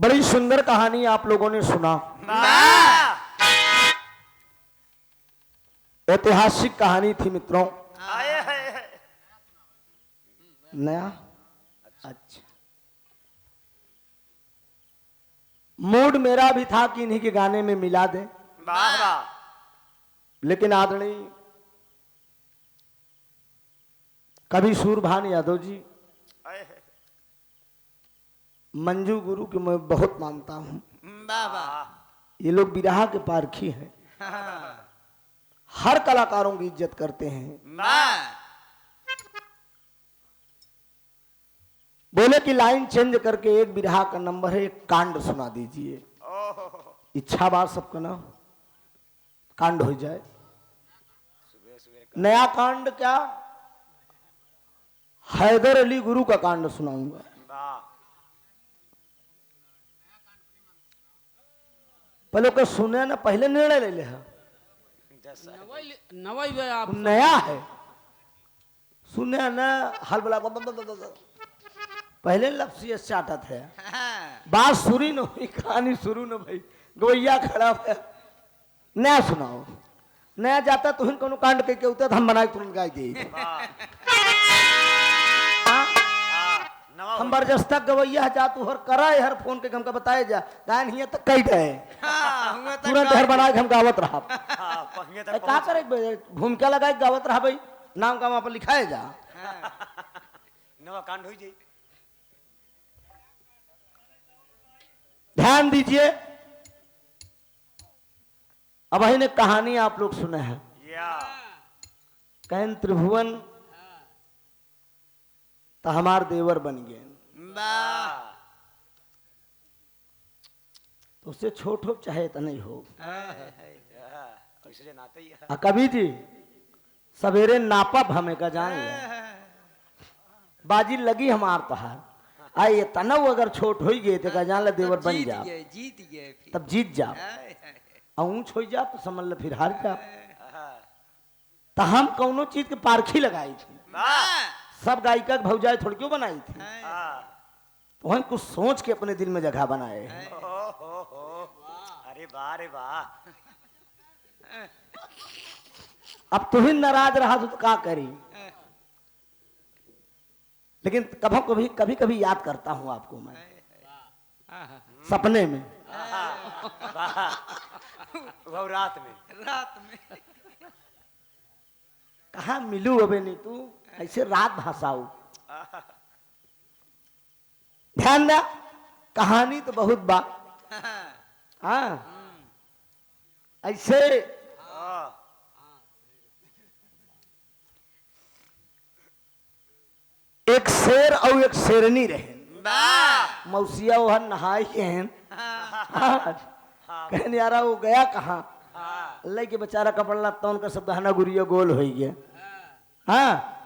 बड़ी सुंदर कहानी आप लोगों ने सुना। ऐतिहासिक कहानी थी मित्रों। नया अच्छा मूड मेरा भी था कि इन्हीं के गाने में मिला दे, लेकिन आदरणीय कवि सूरभान यादव जी, मंजू गुरु के मैं बहुत मानता हूँ। ये लोग बिरहा के पारखी हैं, हर कलाकारों की इज्जत करते हैं। बोले कि लाइन चेंज करके एक बिरहा का नंबर है, एक कांड सुना दीजिए। इच्छा बार सबका ना कांड हो जाए। नया कांड क्या, हैदर अली गुरु का कांड सुनाऊंगा। पहले को सुने ना, पहले निर्णय ले ले। नया है सुने ना, हल बला पहले लफ्सी चाटत है, बात सुरी न हुई, कहानी शुरू न भाई, गोइया खड़ा है। नया सुनाओ, नया जाता तुहिन कोनो कांड के उतर हम बनाए तुरंत गाय दी। हम बरजस्ता गवैया जा तू हर कराए, हर फोन के हमका बताए जा गायन हिया तक कही गए तुरंत हर बनाए हम गावत रहा। का करे भूमिका लगाए गावत रहा भाई, नाम का वहां पर लिखाए जा। नवा कांड हो जाए। ध्यान दीजिए, अब ने कहानी आप लोग सुने हैं। कहन त्रिभुवन तो हमार देवर बन गए, तो उससे छोट हो चाहे तो नहीं हो। कवि जी सवेरे नापब हमें का जान बाजी लगी हमार तहार आइए तनव अगर छोट हो गए तो जान ला देवर बन जा, जीत गए तब जीत जा। ऊंच हो जा तो समझ ल फिर हार जा। तो हम कौनो चीज के पारखी लगाई थी, सब गायिका भौजाई थोड़ी क्यों बनाई थी, तो वही कुछ सोच के अपने दिल में जगह बनाए। अरे वाह रे वाह। अब तुम्हें नाराज रहा तो क्या करी, लेकिन कभी कभी याद करता हूं आपको मैं सपने में। वो रात में कहा मिलू अबे नहीं तू ऐसे रात भाषाऊ। ध्यान दे, कहानी तो बहुत बा। हाँ ऐसे एक शेर और एक शेरनी रहे। मौसिया वह नहाई हैं, कहने यार वो गया कहाँ, अल्लाह के बेचारा कपड़ा तो उनका सब गहना गुड़िया गोल हो गया। हाँ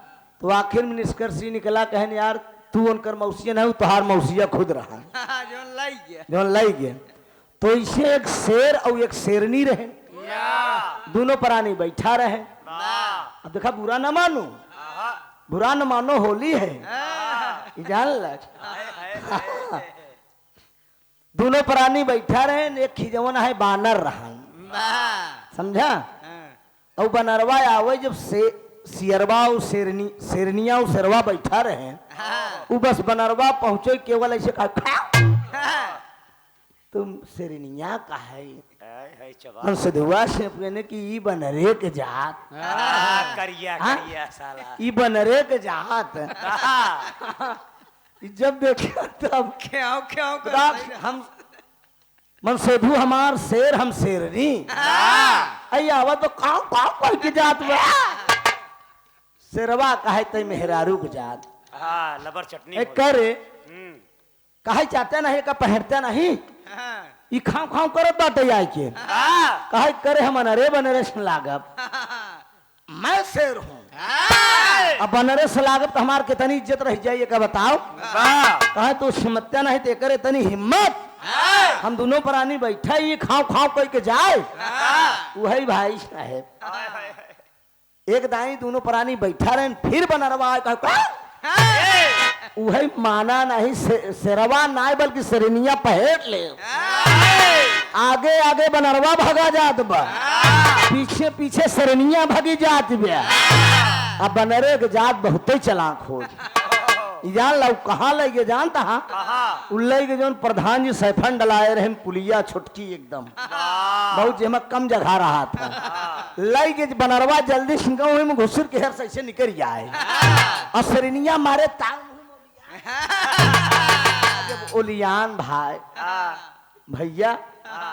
तो आखिर में निष्कर्ष निकला, कहने यार तू उनकर मौसिया नहीं, तुहार मौसिया खुद रहा जो लाई गया। तो इसे एक शेर और एक शेरनी रहे, दोनों प्राणी बैठा रहे। अब देखा बुरा न मानो, बुरा न मानो, होली है जान लग। दोनों प्राणी बैठा रहे, एक खिजवन है बानर रहा, समझा। और बनरवा आवे जब से सियरवा और शेरनिया और शेरवा बैठा रहे, वो बस बनरवा पहुंचे केवल ऐसे कहा तुम शेरनिया का है सधुआ से अपने की ई बनरे के जात करिया साला ई बनरे के जात। जब देखे तब हम मनसेधु हमार शेर हम शेरनी आवा तो काव काव कह के जात बा। शेरवा कहे तई मेहरारू के जात। लबर चटनी करे कहे चाहते नहीं का पहनते नहीं, ई खाव खाव करत बाटे आई के कहे करे हम अनरे बनरे से लागब, मैं शेर हूँ। अब बनरे से लागब तो हमार कितनी इज्जत रह जाइए का बताओ। कहे तो हिम्मत्या नहीं ते करे तनी हिम्मत, हम दोनों प्राणी बैठा ये खाव खाव कह के जाए। वही भाई साहेब एक दाई दोनों प्राणी बैठा रहे, फिर बनरवा वही माना नहीं शेरवा नहीं बल्कि सरनिया पहेट ले। आगे आगे बनरवा भगा जात बा, पीछे पीछे सरनिया भगी जात बा। अब बनरे के जात बहुते चालाक हो जान ला कहाँ लगे जानता हाँ उल्ले के जो प्रधान जी सैफन डलाए रहे पुलिया छुटकी एकदम बहुत जेमा कम जगह रहा था लाई के बनरवा जल्दी सिंगाव में घुसर के हर से निकल जाए और सरनिया मारे तांग जब ओलियान भाई भैया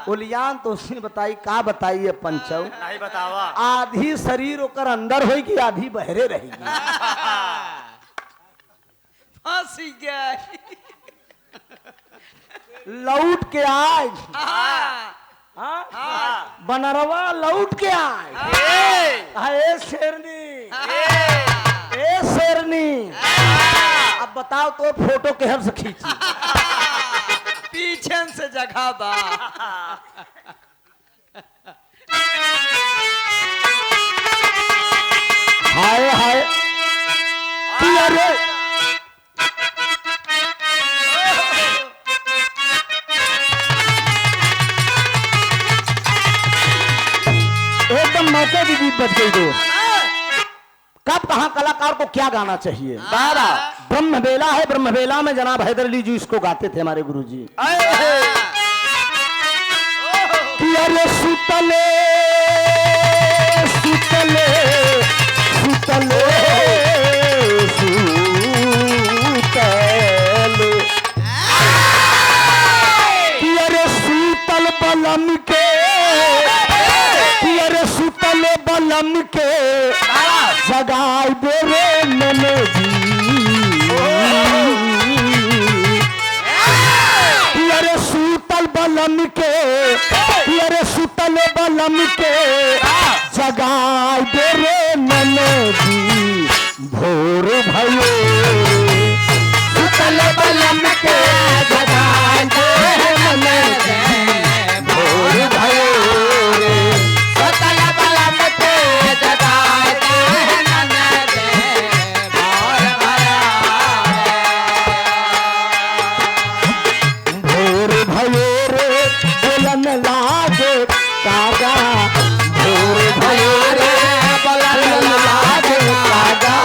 ओलियान तो उसने बताई का बताइए पंचव नहीं बतावा आधी शरीर ओकर अंदर होगी आधी बहरे रहेगी। फांसी गया लौट के आए बनरवा लौट के आए ए शेरनी ए शेरनी अब बताओ तो फोटो केहर से खींची पीछे से जगह बा हाय हाय अरे एकदम मौके की जीत बच गई दोस्त। कब कहाँ कलाकार को क्या गाना चाहिए बाबा ब्रह्मबेला है ब्रह्मबेला में जनाब हैदर अली जी इसको गाते थे हमारे गुरुजी। कि अरे सुतले सुतले सुतले सुतले कि अरे सूतल बलम के कि अरे सुतल बलम के जगाई दे रे नने जी कि अरे सूतल बलम के कि अरे सुतल बलम के जगाई दे रे नने जी भोर भयो सुतल बलम के जगाई दे रे नने जी भोर भयो सुतल बलम के जगाई दे नने जी भोर भोर भयो रे बोलन लागे कागा भोर भयो रे बोलन लागे कागा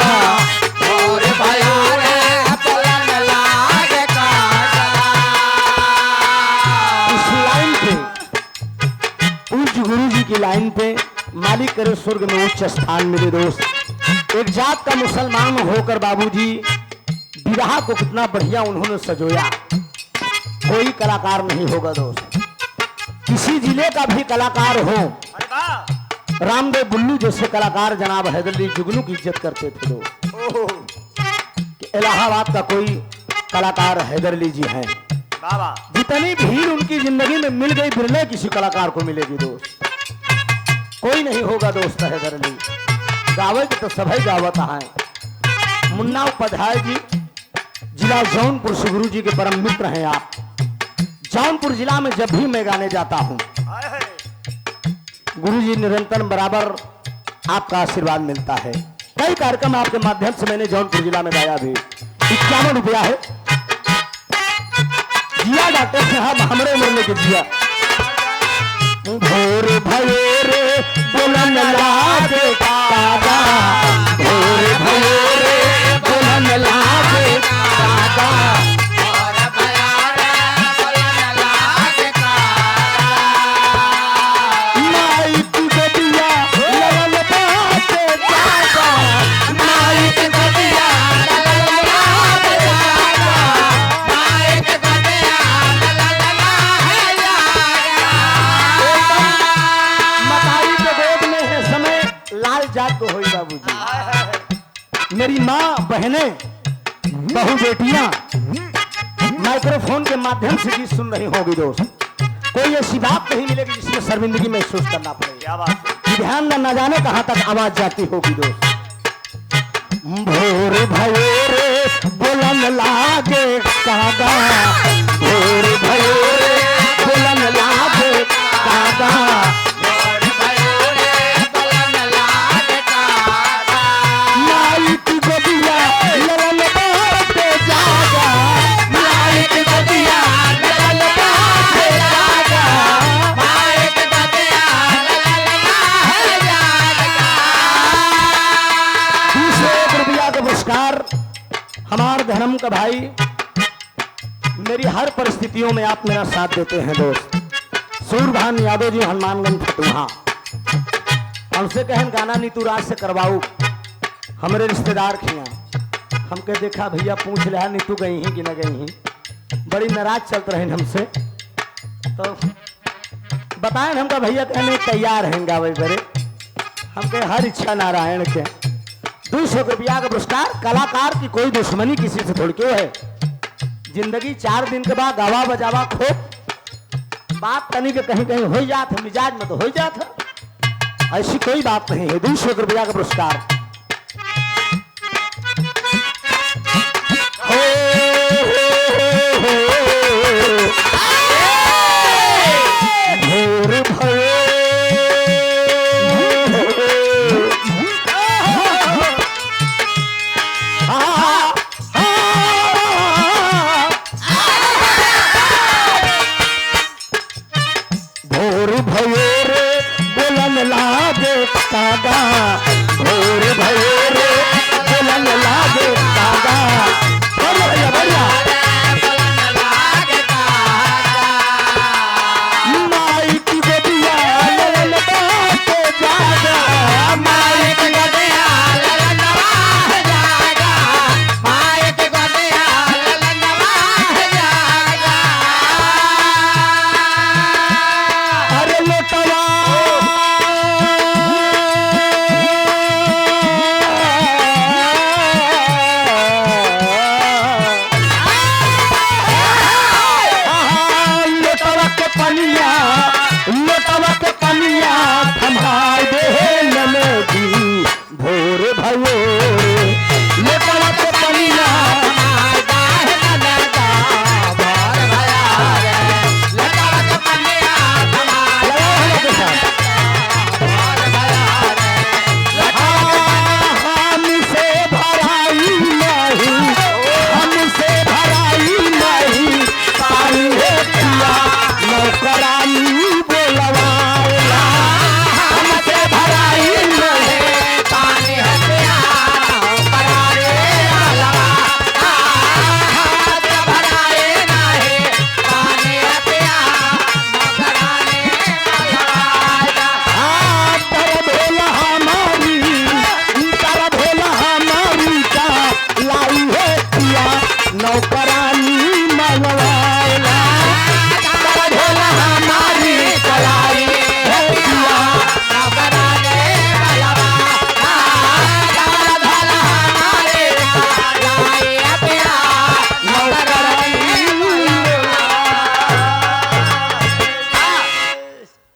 भोर भयो रे बोलन लागे कागा। इस लाइन पे उच्च गुरु जी की लाइन पे मालिक करे स्वर्ग में उच्च स्थान मिले दोस्त। एक जात का मुसलमान होकर बाबूजी विवाह को कितना बढ़िया उन्होंने सजोया। कोई कलाकार नहीं होगा दोस्त, किसी जिले का भी कलाकार हो अरे वाह रामदेव बुल्लू जैसे कलाकार जनाब हैदर अली जुगनू की इज्जत करते थे लोग। इलाहाबाद का कोई कलाकार हैदर अली जी हैं। बाबा जितनी भीड़ उनकी जिंदगी में मिल गई बिरले किसी कलाकार को मिलेगी दोस्त, कोई नहीं होगा दोस्त हैदर अली। गावे के तो सभी गावत हैं। मुन्ना उपाध्याय जी जिला जौनपुर से गुरु जी के परम मित्र हैं आप। जौनपुर जिला में जब भी मैं गाने जाता हूँ गुरु जी निरंतर बराबर आपका आशीर्वाद मिलता है। कई कार्यक्रम आपके माध्यम से मैंने जौनपुर जिला में गाया भी। 51 रुपया है जिया डॉक्टर साहब हमरे मिलने के जिया भोर भयो रे बोलन लागे कागा भोर भयो रे बोलन लागे कागा भोर भयो रे बोलन लागे कागा माई तू गदिया लगल बाटे कागा माई तू गदिया लगल बाटे कागा माई तू गदिया लगल मताई के गोद में है समय लाल जात को होई बाबूजी। मेरी माँ बहनें बहु बेटियां माइक्रोफोन के माध्यम से गीत सुन रही होगी दोस्त। कोई ऐसी बात नहीं मिलेगी जिसमें शर्मिंदगी महसूस करना पड़ेगा। क्या बात है ध्यान न जाने कहां तक आवाज जाती होगी दोस्त। भोर भयो रे बोलन लागे कागा भोर भयो रे बोलन लागे कागा भोर भयो रे बोलन लागे कागा माई की गोदिया ललन बाटे जा हम का भाई मेरी हर परिस्थितियों में आप मेरा साथ देते हैं दोस्त। सूरभान यादव जी हनुमानगंज फतुहा हमसे कहन गाना नीतू राज से करवाऊ। हमारे रिश्तेदार खिया हमके देखा भैया पूछ रहा नीतू गई ही कि न गई ही, बड़ी नाराज चलते रहे हमसे। तो बताएं हमका भैया कहने तैयार हैं गावे बड़े। हमके हर इच्छा नारायण के 200 रुपया का पुरस्कार। कलाकार की कोई दुश्मनी किसी से थोड़ी क्यों है। जिंदगी 4 दिन के बाद गावा बजावा खूब बात तनी के कहीं कहीं हो जात है, मिजाज में तो हो जात है, ऐसी कोई बात नहीं है। 200 रुपया का पुरस्कार।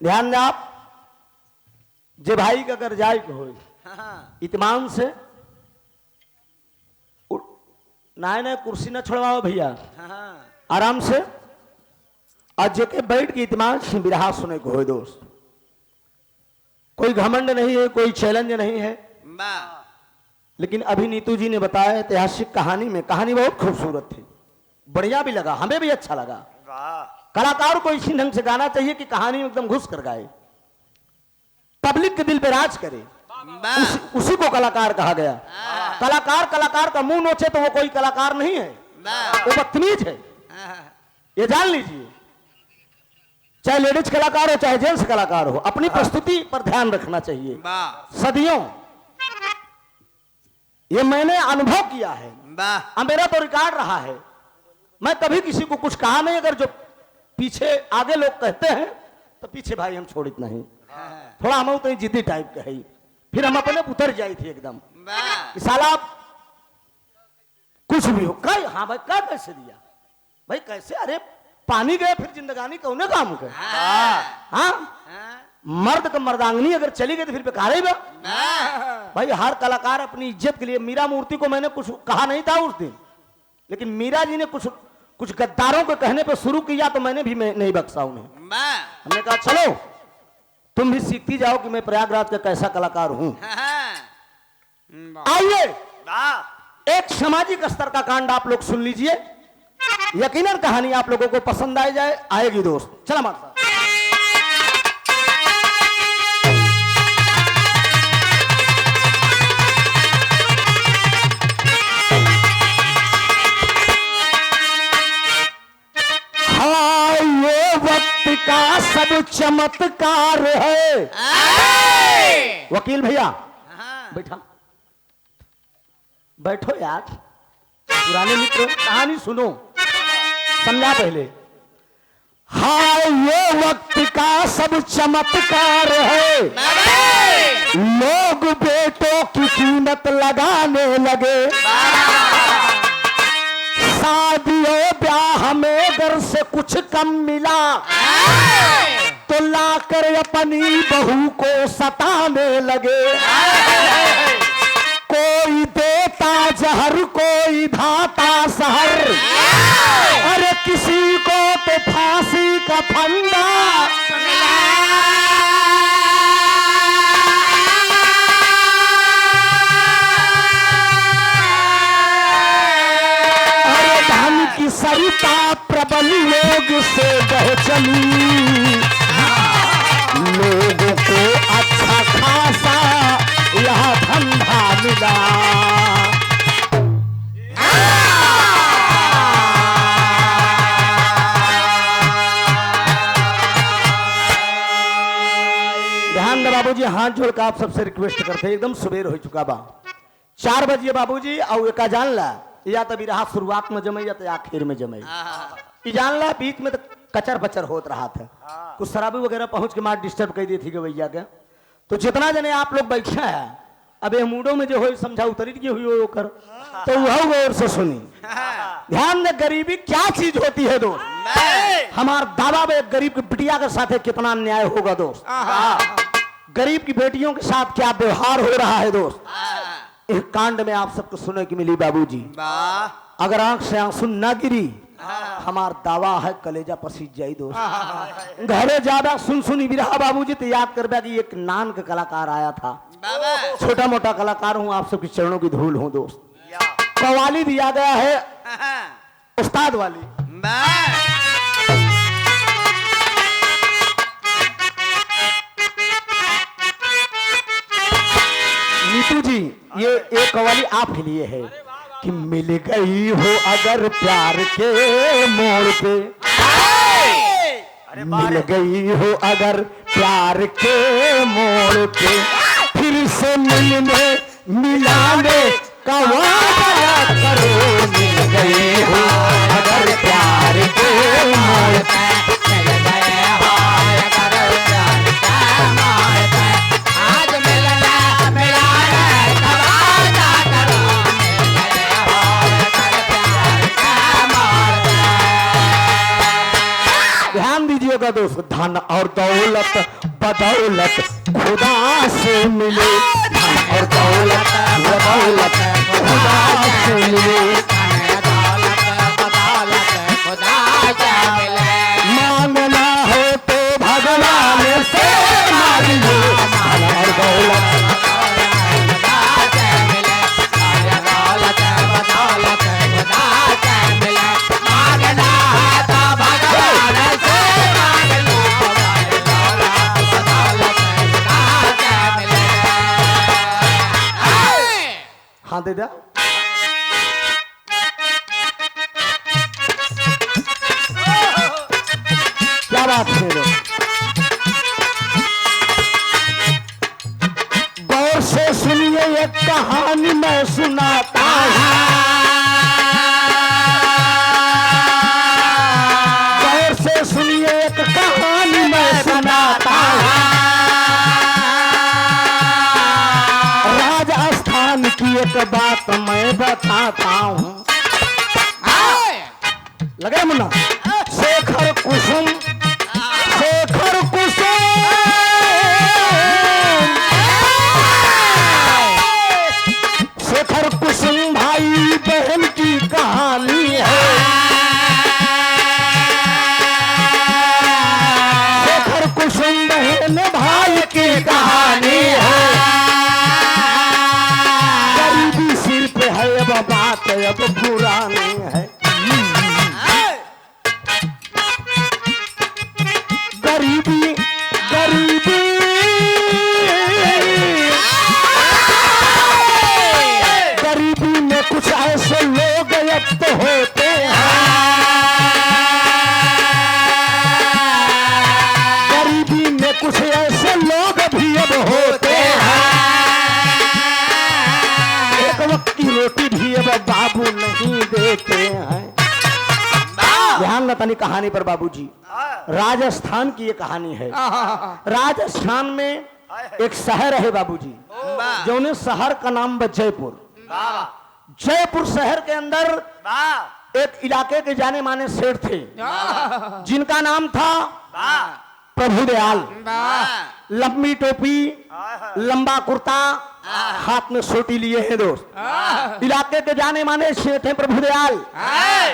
ध्यान दे आप जे भाई का अगर जाए हो इत्मीनान से नाय नाय कुर्सी न छोड़वाओ भैया, आराम से आज जेके बैठ के इत्मीनान से बिरहा सुने को हो दोस्त। कोई घमंड नहीं है, कोई चैलेंज नहीं है, लेकिन अभी नीतू जी ने बताया ऐतिहासिक कहानी में, कहानी बहुत खूबसूरत थी, बढ़िया भी लगा, हमें भी अच्छा लगा। कलाकार को इसी ढंग से गाना चाहिए कि कहानी में एकदम घुस कर गाए, पब्लिक के दिल पे राज करे, उसी को कलाकार कहा गया। कलाकार का मुंह नोचे तो वो कोई कलाकार नहीं है, वो बदतमीज है, ये जान लीजिए। चाहे लेडीज कलाकार हो चाहे जेंट्स कलाकार हो, अपनी प्रस्तुति पर ध्यान रखना चाहिए। सदियों ये मैंने अनुभव किया है, मेरा तो रिकॉर्ड रहा है। मैं कभी किसी को कुछ कहा नहीं, अगर जो पीछे आगे लोग कहते हैं तो पीछे भाई हम छोड़ित नहीं, थोड़ा हम तो जिद्दी टाइप के है। फिर हम अपने उतर जाई थी एकदम कि साला कुछ भी हो कई, हाँ भाई क्या कैसे दिया भाई, कैसे, अरे पानी गए फिर जिंदगानी कौने काम के। हाँ मर्द का मर्दांगनी अगर चली गई तो फिर बेकार ही भाई। हर कलाकार अपनी इज्जत के लिए, मीरा मूर्ति को मैंने कुछ कहा नहीं था उस दिन, लेकिन मीरा जी ने कुछ गद्दारों के कहने पे शुरू किया तो मैंने भी नहीं बख्शा उन्हें। हमने कहा चलो तुम भी सीखती जाओ कि मैं प्रयागराज का कैसा कलाकार हूं। आइए एक सामाजिक स्तर का कांड आप लोग सुन लीजिए, यकीनन कहानी आप लोगों को पसंद आएगी दोस्त। चला मार साहब। हाँ ये वक्त का सब चमत्कार है। वकील भैया बैठा, बैठो यार, पुराने मित्र कहानी सुनो, समझा पहले। हाँ ये वक्त का सब चमत्कार है, लोग बेटों की कीमत लगाने लगे, शादियों ब्याह में घर से कुछ कम मिला तो लाकर अपनी बहू को सताने लगे, कोई देता जहर कोई भाता सहर, अरे किसी को तो फांसी का फंदा, अरे धन की सरिता प्रबल लोग से बह चली, लोगों को अच्छा खासा यह धंधा मिला। ध्यान दे बाबूजी, हाथ जोड़ कर आप सबसे रिक्वेस्ट करते हैं, एकदम सुबेर हो चुका बा, 4 बजे बाबूजी, और एका जान ला या तो रहा शुरुआत में जमे या तो आखिर में जमे, ई जान ला बीच में तो कचर पचर होत रहा था, कुछ शराबी वगैरह पहुंच के मार डिस्टर्ब कर दी थी गवैया के। तो जितना जने आप लोग बैठे हैं अब ये मूडों में जो हो समझा उतरी की हुई हो कर, तो वह गौर से सुनी। ध्यान दे, गरीबी क्या चीज होती है दोस्त, हमार दावा में गरीब की बिटिया के साथ कितना अन्याय होगा दोस्त, गरीब की बेटियों के साथ क्या व्यवहार हो रहा है दोस्त, इस कांड में आप सबको सुनने की मिली बाबूजी। अगर आंख से आंसू न गिरी हमार दावा है कलेजा पसीज जाई दोस्त। घरे ज्यादा सुन भी रहा बाबूजी तो याद कर कि एक नान का कलाकार आया था, छोटा मोटा कलाकार हूँ, आप सबके चरणों की धूल हूँ दोस्त। कवाली दिया गया है उस्ताद वाली। नीतू जी ये एक कवाली आप के लिए है कि मिल गई हो अगर प्यार के मोड़ पे, मिल गई हो अगर प्यार के मोड़ पे, फिर से मिलने मिलाने का वादा करो, मिल गई हो अगर प्यार के मोड़ पे, मिल गए हो अगर प्यार के मोड़ पे, आज मिलना मिलाने का वादा करो, मिल गए हो अगर प्यार के मोड़ पे। ध्यान दीजिएगा दोस्त, धन और दौलत बदौलत खुदा से मिले, धन और दौलत बदौलत खुदा से मिले, मांगना हो तो भगवान से मांगिए, धन और दौलत हाँ दे दा। क्या बात है गौर से सुनिए एक कहानी मैं सुनाता हूँ, गौर से सुनिए एक कहानी मैं सुनाता हूँ, राजस्थान की एक बात मैं बताता हूँ। लगे मुन्ना, शेखर कुसुम, शेखर कुसुम, शेखर कुसुम भाई बहन की कहानी है, शेखर कुसुम बहन भाई की कहानी है, गरीबी सिर पे है अब बात अब पुरानी है। तनी कहानी पर बाबूजी। राजस्थान की ये कहानी है। राजस्थान में एक शहर है बाबूजी, जो शहर का नाम है जयपुर। जयपुर शहर के अंदर एक इलाके के जाने माने सेठ थे, जिनका नाम था प्रभुदयाल। लंबी टोपी, लंबा कुर्ता, हाथ में सोटी लिए हैं दोस्त। इलाके के जाने माने सेठ हैं प्रभुदयाल।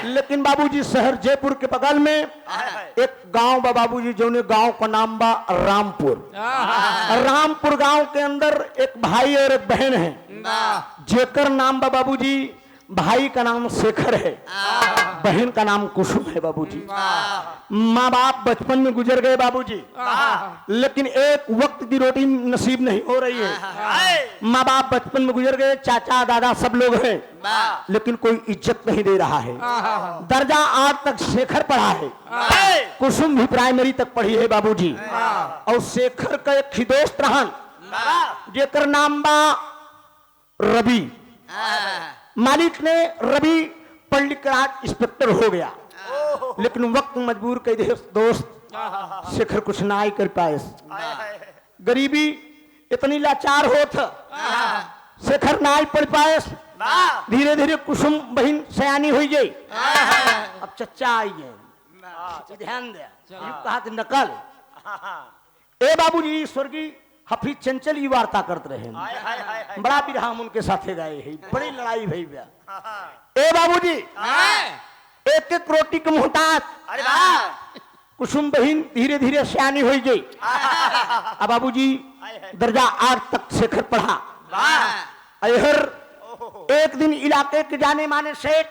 लेकिन बाबूजी शहर जयपुर के बगल में एक गांव बा बाबूजी, जो गांव का नाम बा रामपुर। रामपुर गांव के अंदर एक भाई और एक बहन है, जेकर नाम बा बाबूजी, भाई का नाम शेखर है, बहन का नाम कुसुम है बाबूजी। माँ बाप बचपन में गुजर गए बाबूजी, लेकिन एक वक्त की रोटी नसीब नहीं हो रही है। माँ बाप बचपन में गुजर गए, चाचा दादा सब लोग हैं, लेकिन कोई इज्जत नहीं दे रहा है। दर्जा 8 तक शेखर पढ़ा है, कुसुम भी प्राइमरी तक पढ़ी है बाबूजी। और शेखर का एक ही दोस्त रहन, जेकर नाम बा रवि। मालिक ने रवि पढ़ लिख कर आज इंस्पेक्टर हो गया, लेकिन वक्त मजबूर के दोस्त शेखर कुछ ना ही कर पाए। गरीबी इतनी लाचार हो था, शेखर ना ही पढ़ पाए। धीरे धीरे कुसुम बहन सयानी हुई गई। अब चच्चा आई गए, ध्यान दे, कहा कि नकल ए बाबूजी स्वर्गीय हफीज चंचल ये वार्ता करते रहे। बड़ा बिरहाम उनके साथे गए है, बड़ी लड़ाई भई बा। ए बाबूजी एक एक रोटी के मोहताज कुसुम बहन धीरे धीरे सियानी हो गई। अब बाबूजी दर्जा 8 तक शेखर पढ़ा। अहर एक दिन इलाके के जाने माने सेठ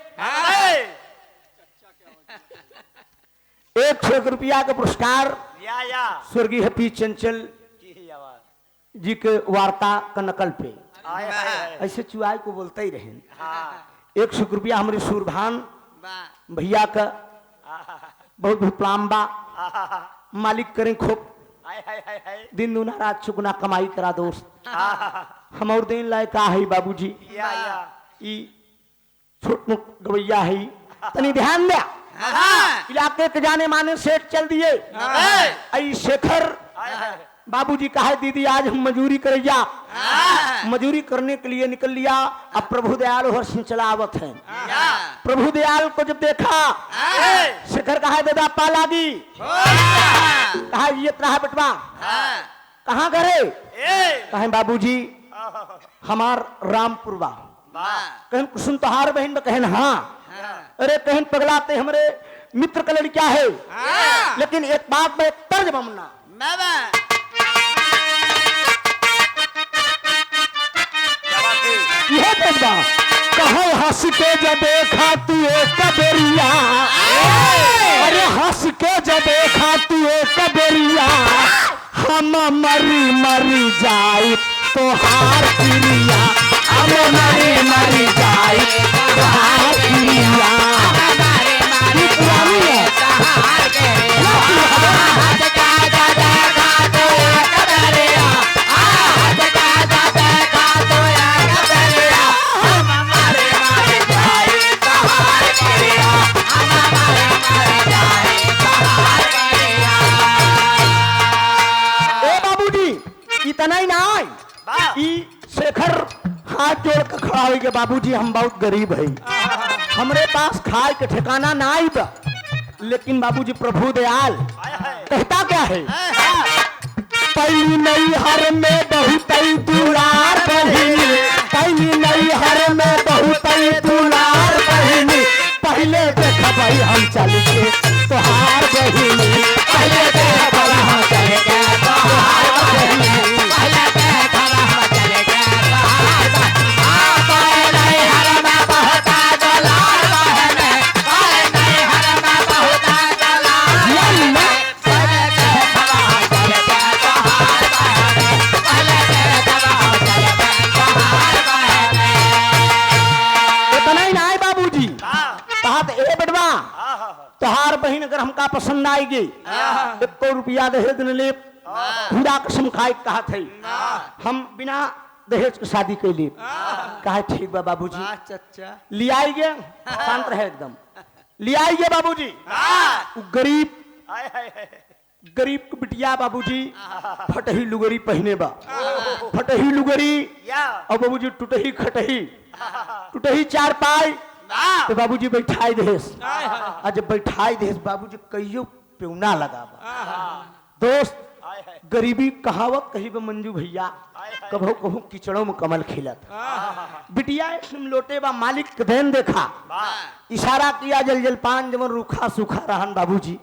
1 रुपया का पुरस्कार स्वर्गीय हफीज चंचल जी के वार्ता का नकल पे ऐसे चुआई को बोलते ही रहे। 100 रुपया हमारे सूरभान भैया का बहुत विप्लाम बा, मालिक करें खूब दिन दूना रात चुगना कमाई करा दोस्त। हम और दिन लाए का है बाबूजी, छोट मोट गवैया है, तनी ध्यान दे। इलाके के जाने माने सेठ चल दिए। आई शेखर बाबूजी कहा दीदी आज हम मजूरी कर जा। मजूरी करने के लिए निकल लिया। अब प्रभुदयाल और चलावत है। प्रभुदयाल को जब देखा, शेखर कहा दादा पालागी, कहा ये तरह बटवा कहाँ करे, कहे बाबूजी हमार रामपुर बा। कहन कुसुम तोहार बहन, कहन हाँ। अरे कहन पगलाते हमारे मित्र का लड़का है, लेकिन एक बात में तर्ज बमना यह बंदा कहो हंस के जब देखा तू एक बेरिया, अरे हंस के जब देखा तू एक बेरिया, हम मरी मरी जाए तो हार प्रिया, हम मरी मरी जाए तो हार प्रिया। पुरानी है इतना ही ना शेखर हाथ जोड़ कर खड़ा हो गया, बाबूजी हम बहुत गरीब है, हमरे पास खाए के ठिकाना ना आई बा। लेकिन बाबूजी प्रभुदयाल कहता क्या है, पहली नई हर में बहुत दुलार बहिनी, पहली नई हर में बहुत दुलार बहिनी, पहले देखा भाई हम चल के तोहार बहिनी, पहले देखा भाई हम चल के तोहार बहिनी। तोहार बहन अगर हमका पसंद आएगी 1 रुपया दहेज न ले, खुदा कसम खाए कहा थे हम बिना दहेज की शादी के लिए। कहा ठीक बा बाबूजी, चचा ले आएंगे, शांत रहे एकदम। ले आइए बाबूजी। हाँ। वो गरीब हाय हाय हाय गरीब की बिटिया बाबूजी फटही लुगरी पहने बा, फटही लुगरी या और बाबूजी टूटही खटही, टूटही चार पाई तो बाबूजी बैठाई देस। आज बैठाई देस बाबूजी कहियो पेउना लगा बा। दोस्त हाय हाय गरीबी कहावत कही बा मंजू भैया, कभो कभो किचड़ों में कमल खिलत। बिटिया एक लोटे बा मालिक के देन देखा, इशारा किया जल जल पान जमन रूखा सूखा रहन बाबूजी।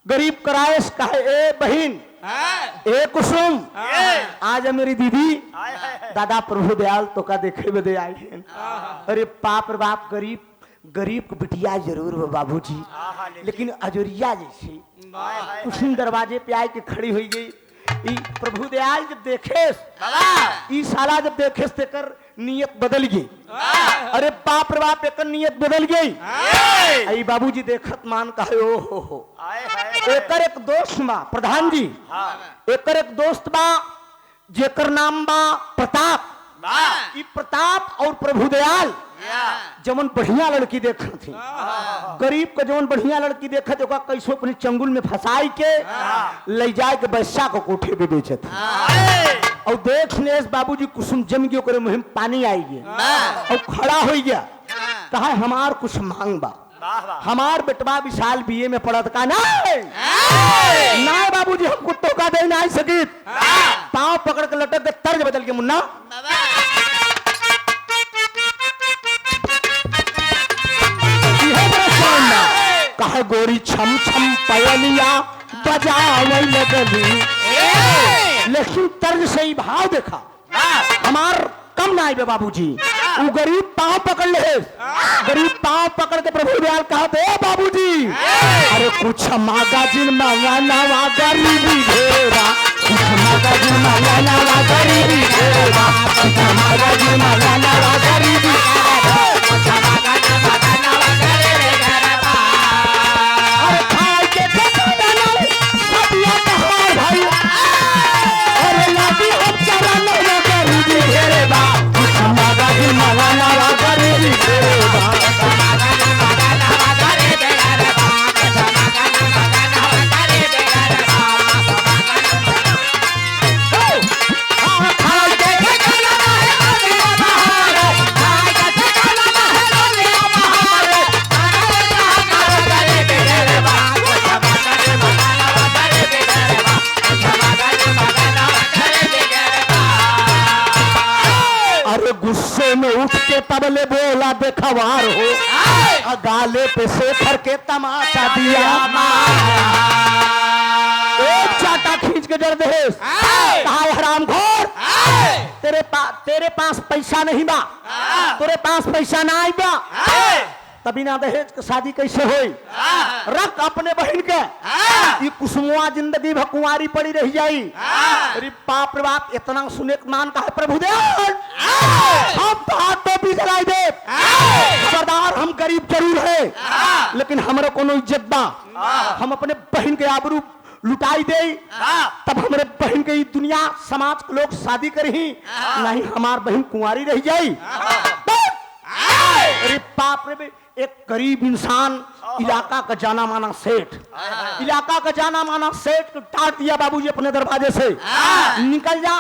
गरीब कराएस कहे ए बहिन ए कुसुम आज मेरी दीदी हाय हाय दादा प्रभु दयाल तो का देखे बदे आई हैं। अरे बाप रे बाप गरीब गरीब की बिटिया जरूर हो बाबूजी, लेकिन अजोरिया जैसी कुसुम दरवाजे पे आई के खड़ी हुई गई। ई प्रभु दयाल जब देखे ई साला जब देखे तेकर नियत बदल गई। अरे बाप रे बाप एकर नियत बदल गई। आई बाबूजी देखत मान कहे ओ हो हाय हाय एकर एक दोस्त बा प्रधान जी, एकर एक दोस्त बा जेकर नाम बा प्रताप। ई प्रताप और प्रभु दयाल जमन बढ़िया लड़की देखत थी, गरीब का जमन बढ़िया लड़की देखत ओका कैसो अपनी चंगुल में फंसाई के ले जाए के बैसा को कोठे पे बेचत। और देख ले बाबूजी कुसुम जम गयो करे मुहिम पानी आई गया और खड़ा हो गया। कहा हमार कुछ मांग बा, हमार बेटवा विशाल बीए में पढ़त का ना बाबूजी हम कुत्तों का दे नहीं सकी। पांव पकड़ के लटक के तर्ज बदल के मुन्ना कहा गोरी छम छम पयलिया बजावे लगली, लेकिन तर्ज से ही भाव देखा हमार कम ना आए बाबूजी। वो गरीब पांव पकड़ ले, गरीब पांव पकड़ के प्रभु दयाल कहा थे बाबूजी अरे कुछ मागाजिन मांगा नवा गरीबी घेरा, कुछ मागाजिन मांगा नवा गरीबी घेरा, कुछ मागाजिन मांगा नवा गरीबी घेरा। अरे खाए के ठेका नहीं सब ये कहार भाई, अरे लागी हम चरण में गरीबी घेरे बा, कुछ मागाजिन मांगा नवा गरीबी घेरा। अरे गुस्से में उठ के तबले बोला बेखबार हो, गाले पे शेखर के तमाचा दिया, एक चाटा खींच के डर दे कहा हराम घोर तेरे पास पैसा नहीं बा, तेरे पास पैसा ना आई बा तभी ना दहेज के शादी कैसे होई। रख अपने बहन के ये कुसुमुआ जिंदगी भर कुंवारी पड़ी रह जाई। अरे बाप रे बाप इतना सुने मान का है प्रभु दयाल हम तो हाथ टोपी जलाई दे, खबरदार हम गरीब जरूर है लेकिन हमारे कोनो इज्जत बा, हम अपने बहन के आबरू लुटाई दे तब हमारे बहन के दुनिया समाज के लोग शादी करही, नहीं हमार बहन कुंवारी रह जाई। अरे बाप रे एक गरीब इंसान इलाका का जाना माना सेठ, इलाका का जाना माना सेठ को डांट दिया बाबूजी अपने दरवाजे से निकल जा,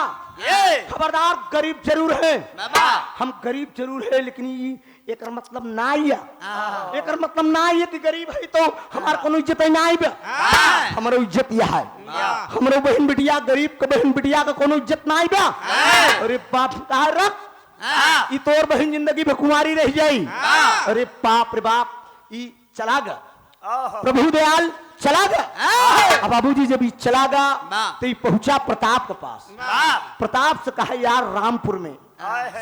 खबरदार गरीब जरूर है, हम गरीब जरूर है लेकिन एक मतलब ना आया, एक मतलब ना आया कि गरीब है तो हमार कोनो इज्जत ना आई, हमारो इज्जत यह है, हमारो बहन बिटिया गरीब के बहन बिटिया का कोनो इज्जत ना आई। अरे बाप कहा रख ई तोर बहन जिंदगी में कुंवारी रह जाई। अरे बाप रे बाप ई चला गया प्रभु दयाल चला गया। अब बाबूजी जब ये चला गया तो ये पहुंचा प्रताप के पास, प्रताप से कहा यार रामपुर में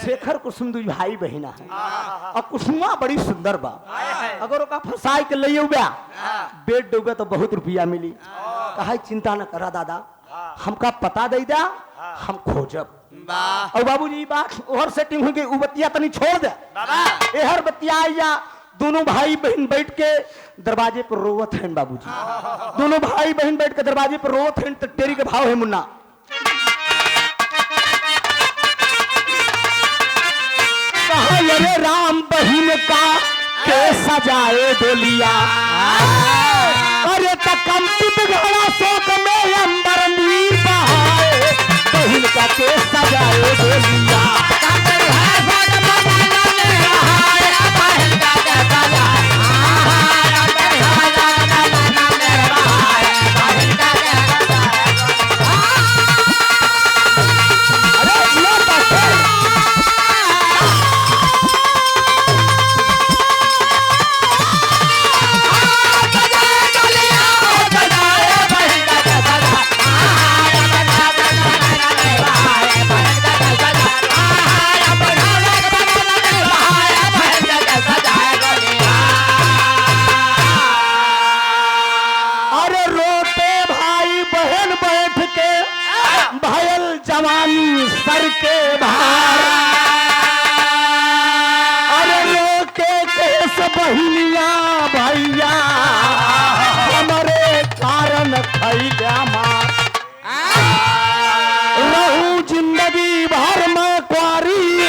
शेखर कुसुम दुई भाई बहना है और कुसुमा बड़ी सुंदर बा, अगर ओका फंसाई के ले गया बेट डूबे तो बहुत रुपया मिली। कहा चिंता न करा दादा हमका पता दे दा हम खोजब। और बाबूजी बात ओहर सेटिंग हुई गई बतिया तनी छोड़ दे, एहर बतिया या दोनों भाई बहन बैठ के दरवाजे पर रोवत हैं बाबूजी, दोनों भाई बहन बैठ के दरवाजे पर रोवत हैं तो तेरी के भाव है मुन्ना। कहा अरे राम बहन का के सजाए डोलिया। अरे तकंपित घड़ा शोक में अंबर नीर बहाए, बहिन का के सजाए डोलिया। जवानी सर के भार, अरे रोके केस बहिनिया भैया, हमारे कारण खैल्या मार। रहू जिंदगी भर में क्वारी,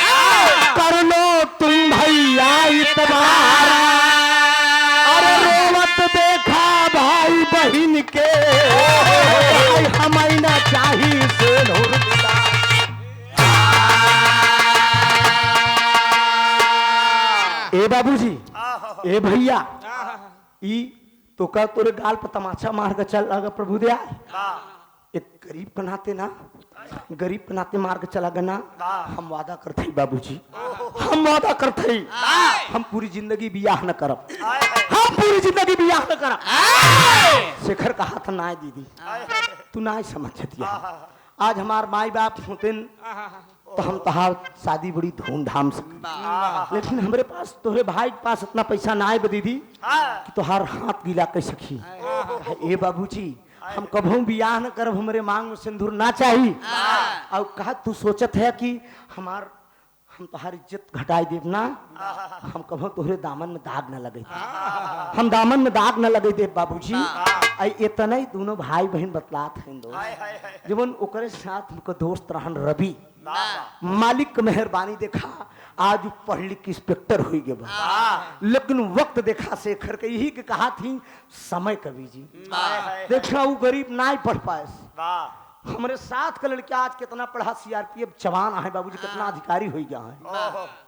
कर लो तुम भैया इतबार। अरे रोवत देखा भाई बहिन के, हमें न चाहिए से नूर। ए बाबूजी, ए भैया, ई तो का तोरे गाल पर तमाचा मार के चल लगा प्रभु दया। एक गरीब के नाते ना, गरीब के नाते मार के चला गना। हम वादा करते बाबूजी, हम वादा करते हम पूरी जिंदगी बियाह न करब, हम पूरी जिंदगी बियाह न करब। शेखर का हाथ ना दीदी, तू ना समझती। आज हमार माई बाप होते तो हम तहार शादी बड़ी धूमधाम से, लेकिन हमारे पास तोहरे भाई के पास इतना पैसा ना आए दीदी कि तोहार हाथ गीला कर सकी। ए बाबूजी, हम कभू बियाह न करब, हमारे मांग में सिंदूर ना चाहिए। और कहा तू सोचत है कि हमार हम तोहार इज्जत घटाई देव ना, हम कभू तोहरे दामन में दाग न लगे, हम दामन में दाग न लगे देव बाबूजी। इतना ही दोनों भाई बहन बतलात हैं दोस्त, जीवन ओकरे साथ उनका दोस्त रहन रवि, मालिक मेहरबानी देखा आज पढ़ लिख के इंस्पेक्टर हो गए। लेकिन वक्त देखा शेखर के यही के कहा थी समय कवि जी, देखा वो गरीब ना ही पढ़ पाए। हमारे साथ का लड़का आज कितना पढ़ा, सीआरपीएफ जवान है बाबूजी, कितना अधिकारी हो गया है।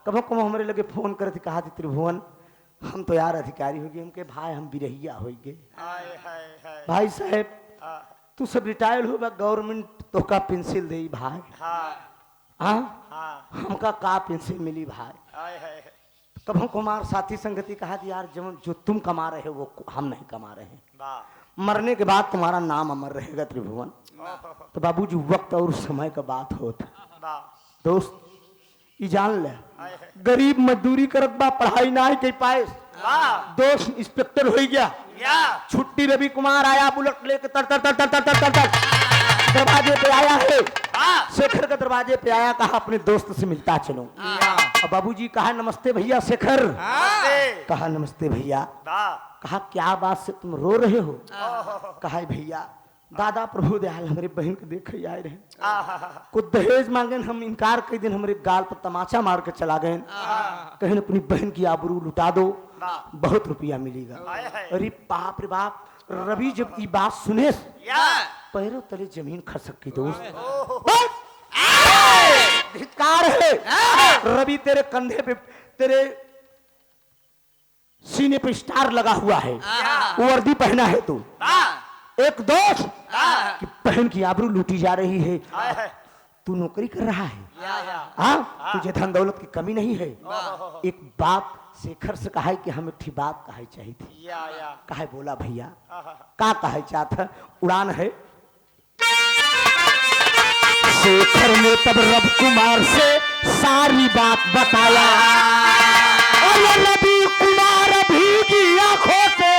कभो कभो हमारे लगे फोन करे थे, कहा थी त्रिभुवन हम तो यार अधिकारी हो गए, हमके भाई हम बिरहिया हो गए। भाई साहब तू सब रिटायर हो गवर्नमेंट तो का पेंसिल दे भाई, हाँ हमका का पेंसिल मिली भाई। कभो कुमार साथी संगति कहा थी यार जो तुम कमा रहे हो वो हम नहीं कमा रहे हैं, मरने के बाद तुम्हारा नाम अमर रहेगा त्रिभुवन। तो बाबूजी वक्त और समय का बात होता दोस्त, ये जान ले गरीब मजदूरी करत बा, पढ़ाई ना ही कर पाए, दोस्त इंस्पेक्टर हो गया। छुट्टी रवि कुमार आया बुलेट लेके तर तर तर तर तर तर तर दरवाजे पे आया है, शेखर के दरवाजे पे आया, कहा अपने दोस्त से मिलता चलो। बाबूजी कहा नमस्ते भैया शेखर, कहा नमस्ते भैया, कहा क्या बात से तुम रो रहे हो। कहा भैया दादा प्रभु दयाल हमारे बहन के देखे आए रहे, कुछ दहेज मांगे, हम इनकार कर दिन हमारे गाल पर तमाचा मार के चला गए, कहीं अपनी बहन की आबरू लुटा दो, बहुत रुपया मिलेगा। अरे बाप रे बाप, रवि जब ये बात सुने पैरों तले जमीन खसक की दोस्त, धिक्कार है। रवि तेरे कंधे पे, तेरे सीने पे स्टार लगा हुआ है, वर्दी पहना है तू, एक दोस्त कि बहन की आबरू लूटी जा रही है, तू नौकरी कर रहा है, हाँ तुझे धन दौलत की कमी नहीं है। एक बात शेखर से कहा कि हमें ठीक बात कही चाहिए थी। कहा बोला भैया का कहे चाहता, उड़ान है। शेखर ने तब रवि कुमार से सारी बात बताया, और रवि कुमार भीगी आंखों से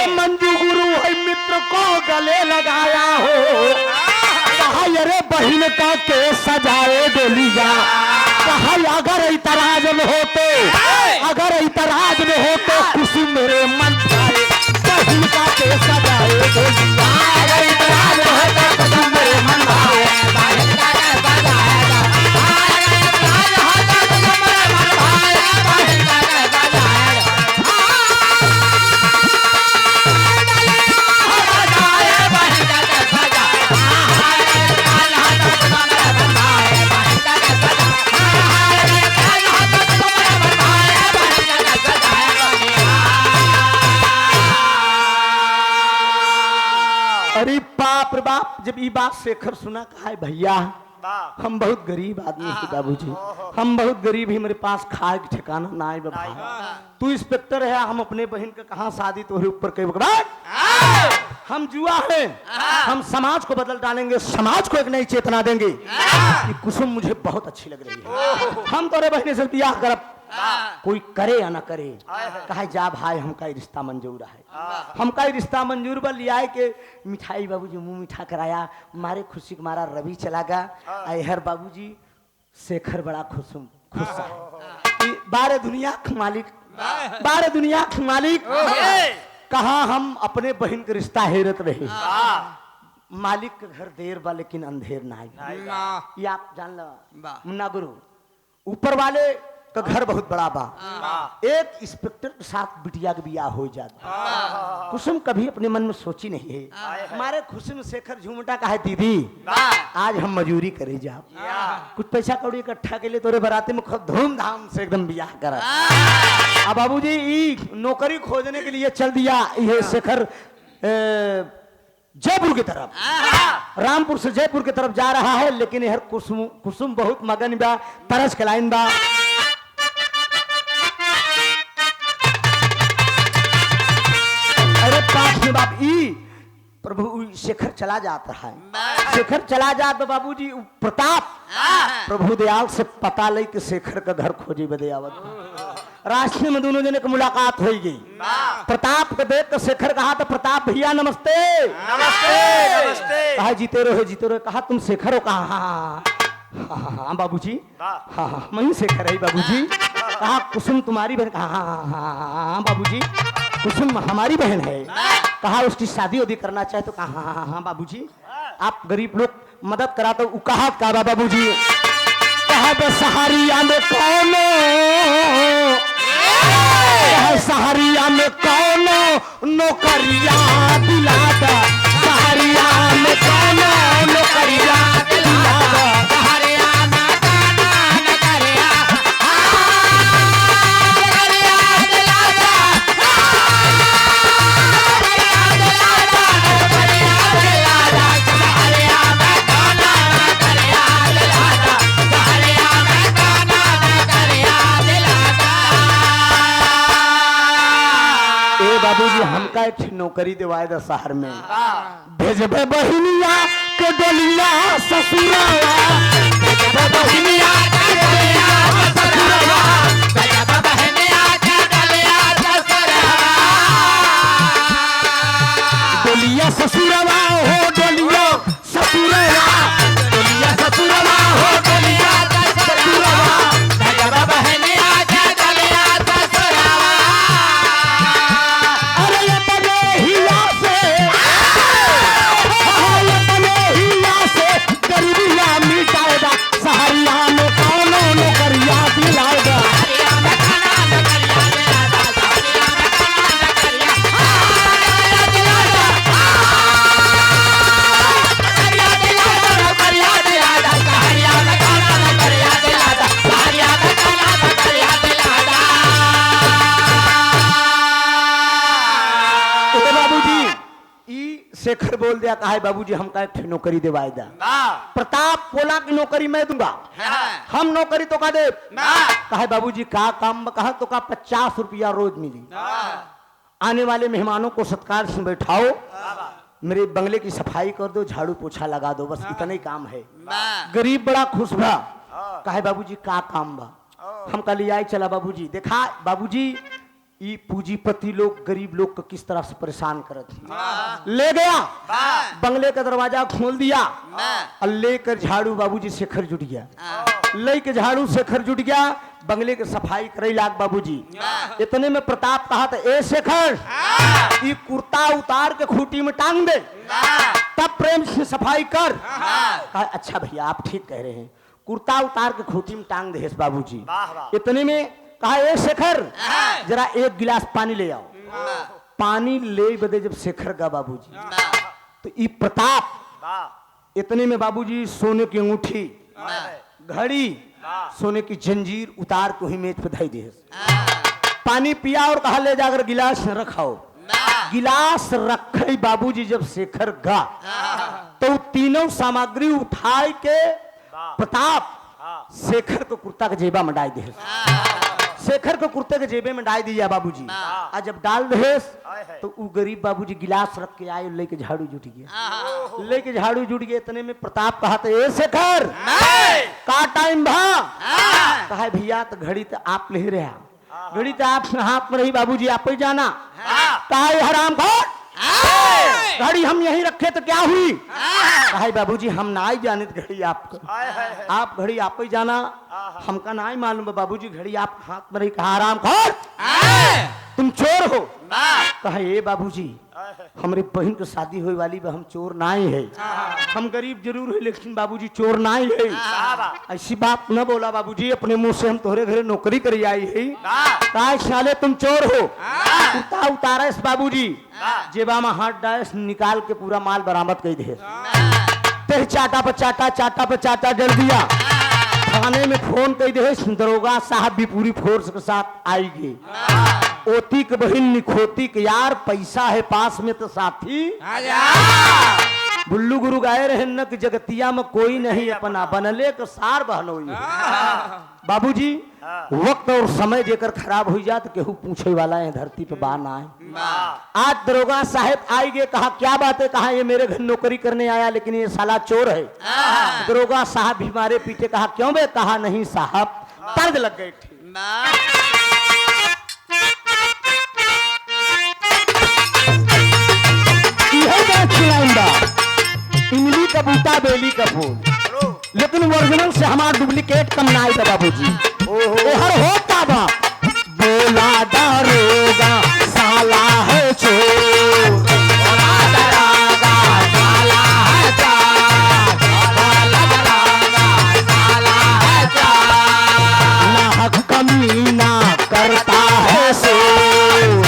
मंजू गुरु है मित्र को गले लगाया हो। कहा अरे बहन का के सजाए डोलिया, कहा अगर इतराज में होते, अगर इतराज में होते खुशी मेरे मन आए, बहन का के सजाए डोलिया, अगर इतराज में होते खुशी मेरे मन आए, बहन का के सजाए डोलिया, अगर इतराज होता तो मेरे मन आए, बहन का के सजाए अरे बाप रे बाप, जब ये बात शेखर सुना, कहा है भैया वाह हम बहुत गरीब आदमी है बाबूजी, हम बहुत गरीब ही, मेरे पास खाए के ठिकाना ना है बाबा। तू इंस्पेक्टर है, हम अपने बहन का कहाँ शादी तोहरे ऊपर कई हम जुआ है, हम समाज को बदल डालेंगे, समाज को एक नई चेतना देंगे। ये कुसुम मुझे बहुत अच्छी लग रही है, हम तोरे बहने से ब्याह करब, कोई करे या ना करे। कहा जा भाई हमका ये रिश्ता मंजूर है, हमका ये रिश्ता मंजूर बा। लियाए के मिठाई बाबूजी मुंह मीठा कराया, मारे खुशी के मारा रवि चला गया। अहर बाबूजी शेखर बड़ा खुश है, बारे दुनिया के मालिक, बारे दुनिया के मालिक। कहा हम अपने बहन के रिश्ता हेरत रहे, मालिक के घर देर बा लेकिन अंधेर ना आई। ये आप जान लो मुन्ना गुरु, ऊपर वाले का घर बहुत बड़ा बा, एक इंस्पेक्टर के साथ बिटिया के बियाह हो जाता। कुसुम कभी अपने मन में सोची नहीं है। हमारे खुशी में शेखर झूमटा का है, दीदी आज हम मजूरी करे जा, कुछ पैसा कौड़ी इकट्ठा के लिए तोरे बराती में खूब धूमधाम से एकदम बियाह करा। अब बाबूजी नौकरी खोजने के लिए चल दिया ये शेखर जयपुर की तरफ, रामपुर से जयपुर की तरफ जा रहा है। लेकिन यह कुसुम बहुत मगन बा, तरस के लाइन बा। अरे पास में बाप ई प्रभु शेखर चला जाता है, शेखर चला जाता बाबूजी प्रताप प्रभु दयाल से पता ले कि शेखर का घर खोजी बदे आवत। रास्ते में दोनों जने की मुलाकात हो गई। प्रताप को देख कर शेखर कहा तो प्रताप भैया नमस्ते। नमस्ते नमस्ते। कहा जीते रहो जीते रहो। कहा तुम शेखर हो? कहा हाँ हाँ बाबूजी, हाँ हाँ मैं ही शेखर है बाबूजी। कहा कुसुम तुम्हारी बहन? कहा हाँ हाँ बाबूजी कुसुम हमारी बहन है। कहा उसकी शादी वादी करना चाहे तो? कहा हाँ हाँ बाबूजी आप गरीब लोग मदद करा तो। कहा का बाबूजी? कहा सहारिया में कौन, सहारिया में कौन नौकरिया दिला दा, सहारिया में कौन नौकरिया दिला दा। बाबूजी हमका एक नौकरी दिवाए दा शहर में, भेजबे बहिनिया के डोलिया ससुरावा, भेजबे बहिनिया के डोलिया ससुरावा, भेजबे बहिनिया के डोलिया ससुरावा, डोलिया ससुरावा हो डोलिया ससुरावा, डोलिया ससुरावा हो डोलिया ससुरावा, भेजबे बहिनिया के डोलिया ससुरावा। शेखर बोल दिया कहा बाबूजी हमका एक नौकरी दिवाए दा। प्रताप बोला की नौकरी मैं दूंगा, हम नौकरी तो का दे। कहा बाबूजी का काम? कहा तो का 50 रुपया रोज मिली, आने वाले मेहमानों को सत्कार से बैठाओ, मेरे बंगले की सफाई कर दो, झाड़ू पोछा लगा दो, बस इतना ही काम है। गरीब बड़ा खुश भा। कहा बाबूजी का काम बा? हम कल आई चला बाबूजी। देखा बाबूजी ये पूंजीपति लोग गरीब लोग को किस तरह से परेशान करते। ले गया बंगले का दरवाजा खोल दिया और लेकर झाड़ू बाबूजी शेखर जुट गया, लेके झाड़ू शेखर जुट गया, बंगले की सफाई करे लाग बाबूजी। इतने में प्रताप कहा था ए शेखर ये कुर्ता उतार के खूंटी में टांग दे, तब प्रेम से सफाई कर। कहा अच्छा भैया आप ठीक कह रहे हैं, कुर्ता उतार के खूंटी में टांग दे बाबूजी। इतने में कहा ए शेखर जरा एक गिलास पानी ले आओ। पानी ले बदे जब शेखर का बाबूजी तो ई प्रताप इतने में बाबूजी सोने की अंगूठी, घड़ी, सोने की जंजीर उतार के वही मेज पे धाई दे। पानी पिया और कहा ले जाकर गिलास रखाओ। गिलास रखे बाबूजी जब शेखर गा तो तीनों सामग्री उठाए के प्रताप शेखर को कुर्ता के जेबा में डाल दे। शेखर को कुर्ते के जेबे में डाल दिया बाबूजी। आ जब डाल दे तो वो गरीब बाबूजी गिलास रख के आए, लेके झाड़ू जुट गया। लेके झाड़ू जुट गए, इतने में प्रताप कहा तो ए शेखर का टाइम भा कहा भैया तो घड़ी तो आप ले रहे, घड़ी तो आप हाथ में रही बाबूजी, आप ही जाना। कहा हराम खोर घड़ी हम यहीं रखे तो क्या हुई? कहा बाबूजी हम ना ही जाने घड़ी आपको, आप घड़ी आप ही जाना, हमका ना ही मालूम है बाबूजी घड़ी आप हाथ में रही। कहा हराम खोर तुम चोर हो? कहा ए बाबूजी हमारी बहन की शादी होने वाली बा, हम चोर ना ही है, हम गरीब जरूर है लेकिन बाबूजी चोर ना ही है। ऐसी बात न बोला बाबूजी, अपने मुंह से हम तोहरे घरे नौकरी करी आई है। कहा साले तुम चोर हो? उतारा इस बाबूजी जेबा में हाथ डाल निकाल के पूरा माल बरामद कर दे। तेरे चाटा पर चाटा, चाटा पर चाटा डल दिया। थाने में फोन कर दे, दरोगा साहब भी पूरी फोर्स के साथ आएगी। ओती के बहन निखोती के यार पैसा है पास में तो साथी। बुल्लू गुरु गाए रहे न कि जगतिया में कोई नहीं अपना, बनले के सार बहनोई। बाबूजी वक्त और समय जेकर खराब हो जाए तो केहू पूछे वाला है धरती पे बार ना आए। आज दरोगा साहब आई गए, कहा क्या बात है? कहा ये मेरे घर नौकरी करने आया लेकिन ये साला चोर है। दरोगा साहब भी मारे पीछे, कहा क्यों बे? कहा नहीं साहब तर्ज लग गए। इमली का बूटा बेली का फूल, लेकिन ओरिजिनल से हमारा डुप्लीकेट कम ना था बाबूजी। हर होता बा बोला दरोगा साला है चोर, बोला दरोगा साला है चोर, बोला दरोगा साला है चोर। ना हक कमीना करता है चोर,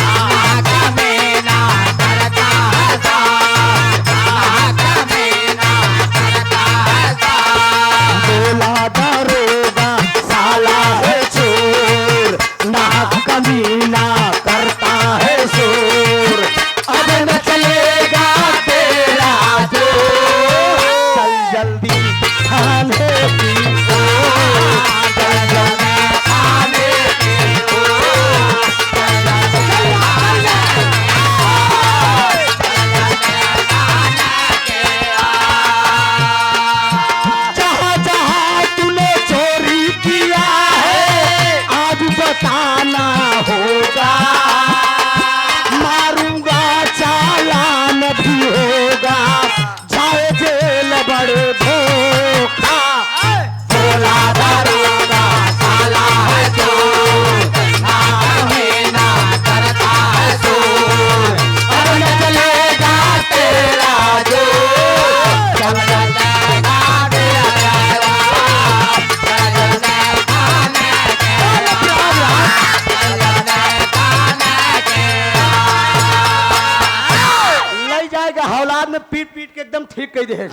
ठीक कर दिए,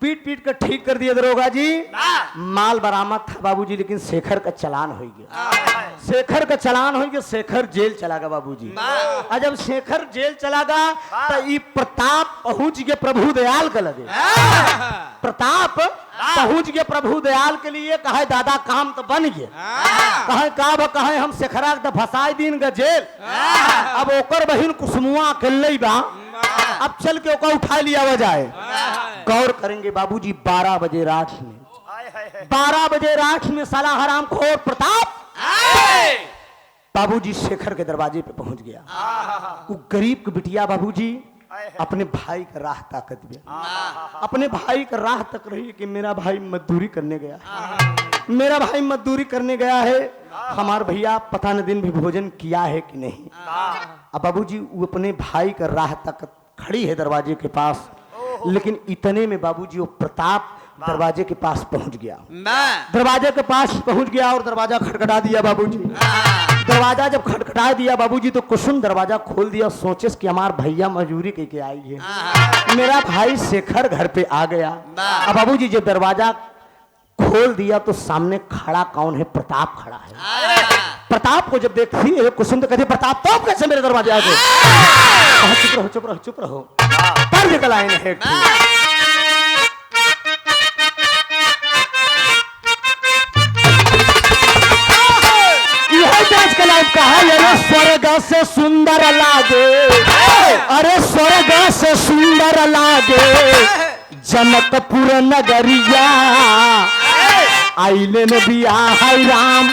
पीट पीट कर ठीक कर दिया दरोगा जी। माल बरामद था बाबूजी, लेकिन शेखर का चालान हो गया। शेखर का चालान हो गया, शेखर जेल चला गया बाबूजी। और जब शेखर जेल चला गया तो ये प्रताप पहुंच गया प्रभु दयाल के लगे। प्रताप पहुंच गया प्रभु दयाल के लिए, कहे दादा काम तो बन गया। कहे हम शेखरा के फसाई दिन का जेल, अब ओकर बहिन कुसुमुआ अकेले बा, अब चल के ओका उठा लिया जाए। गौर करेंगे बाबूजी 12 बजे रात में, 12 बजे रात में साला हराम खोर प्रताप बाबूजी शेखर के दरवाजे पे पहुंच गया। वो गरीब की बिटिया बाबूजी अपने भाई का राह ताकत गया, अपने भाई का राह तक रही कि मेरा भाई मजदूरी करने गया, मेरा भाई मजदूरी करने गया है, हमारे भैया पता न दिन भी भोजन किया है कि नहीं। अब बाबूजी वो अपने भाई का राह तक खड़ी है दरवाजे के पास, लेकिन इतने में बाबूजी वो प्रताप दरवाजे के पास पहुंच गया। दरवाजे के पास पहुंच गया और दरवाजा खटखटा दिया बाबूजी। दरवाजा जब खटखटा दिया बाबूजी तो कुसुम दरवाजा खोल दिया। सोचे कि हमार भैया मजदूरी करके आई है, मेरा भाई शेखर घर पे आ गया। अब बाबूजी जब दरवाजा खोल दिया तो सामने खड़ा कौन है? प्रताप खड़ा है। प्रताप को जब देखती है कुसुम तो कहती प्रताप तो कैसे मेरे दरवाजे आ गए? कहा, चुप रहो चुप रहो चुप रहो, पर निकल आए है एक थी। कहा अरे स्वर्ग से सुंदर लागे, अरे स्वर्ग से सुंदर लागे जनकपुर नगरिया, आइले में बियाह राम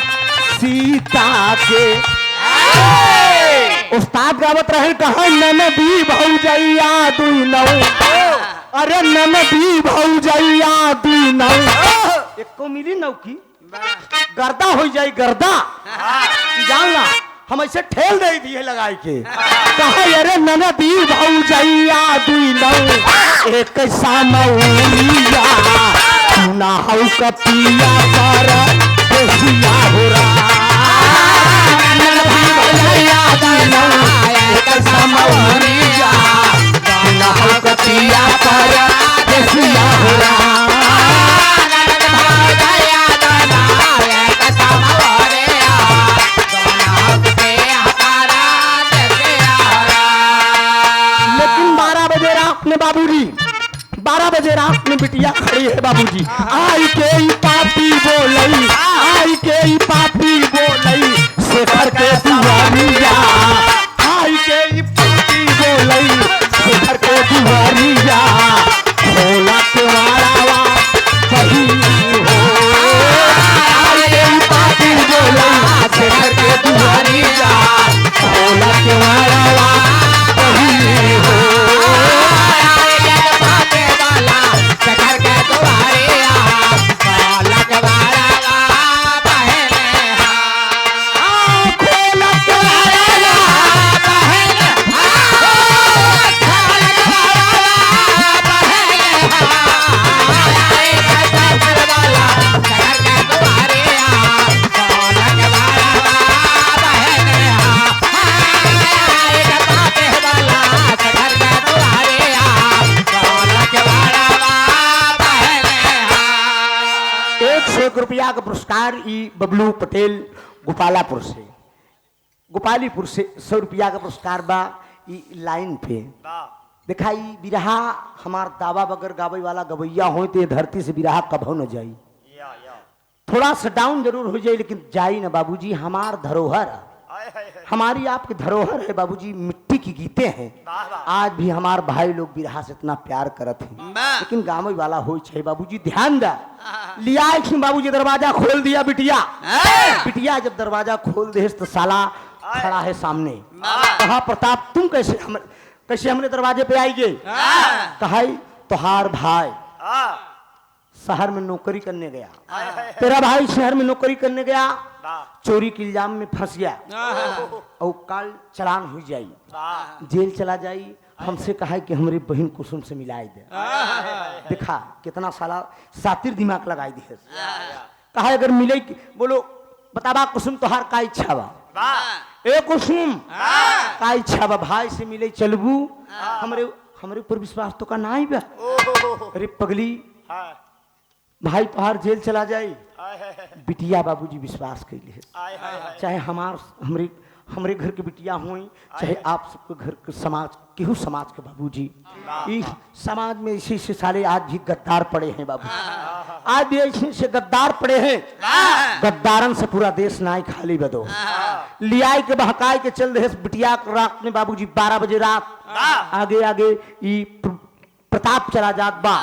सीता के। उस्ताद गावत रहे कहा ननदी भौजैया दुई नौ, अरे ननदी भौजैया दुई नौ, एक को मिली नौ की गर्दा हो जाए गर्दा, जानला हम ऐसे ठेल दे दिए लगाई के। कहा अरे ननदी भौजैया दुई नौ एक सामौलिया, ना हौ कपिया पर देसिया हो रहा, ननदी भौजैया दुई नौ एक सामौलिया, ना हौ कपिया पर देसिया हो रहा। बाबूजी 12 बजे रात में बिटिया खड़ी है बाबूजी, आई के पापी बोलई, आई के पापी बोलई शेखर के दुआरिया, आई के पापी बोलई शेखर के दुआरिया, भोला के वाला सही हो, आई के पापी बोलई शेखर के दुआरिया, भोला के वाला सही हो। रुपया का पुरस्कार ई बबलू पटेल गोपालापुर से, गोपालीपुर से 100 रुपया का पुरस्कार बा ई लाइन पे। दिखाई बिरहा हमार दावा बगर गावे वाला गवैया हो तो धरती से बिरहा कभो न जाई, थोड़ा सा डाउन जरूर हो जाए लेकिन जाई ना बाबूजी। हमार धरोहर, हमारी आपकी धरोहर है बाबूजी, मिट्टी की गीते हैं। आज भी हमार भाई लोग बिरहा से इतना प्यार करत हैं, लेकिन गाँव वाला हो चाहिए बाबूजी। ध्यान दा लिया बाबूजी, दरवाजा खोल दिया बिटिया, बिटिया जब दरवाजा खोल दे तो साला खड़ा है सामने। कहा प्रताप तुम कैसे हमने दरवाजे पे आई गए? कहा तोहार भाई शहर में नौकरी करने गया, तेरा भाई शहर में नौकरी करने गया, चोरी के इल्जाम में फंस गया और कल चलान हो जाई, जेल चला जाई। हमसे कहा कि हमारी बहन कुसुम से मिलाई दे। देखा कितना साला सातिर दिमाग लगाई दी है। कहा अगर मिले बोलो बताबा कुसुम तोहार का इच्छा बा? ए कुसुम का इच्छा बा? भाई से मिले चलबू? हमरे ऊपर विश्वास तो का नहीं बा। अरे पगली भाई तोहार जेल चला जाई, बिटिया बाबूजी विश्वास कैले है। चाहे हमरे घर के बिटिया हुई, चाहे आप सबके घर के समाज केहू समाज के बाबूजी, इस समाज में इसी से साले आज भी गद्दार पड़े हैं बाबू, आज भी ऐसे से गद्दार पड़े हैं। गद्दारन से पूरा देश नाई खाली बदो लियाई के बहकाई के चल रहे बिटिया रात में बाबूजी 12 बजे रात आगे आगे प्रताप चला जात बा,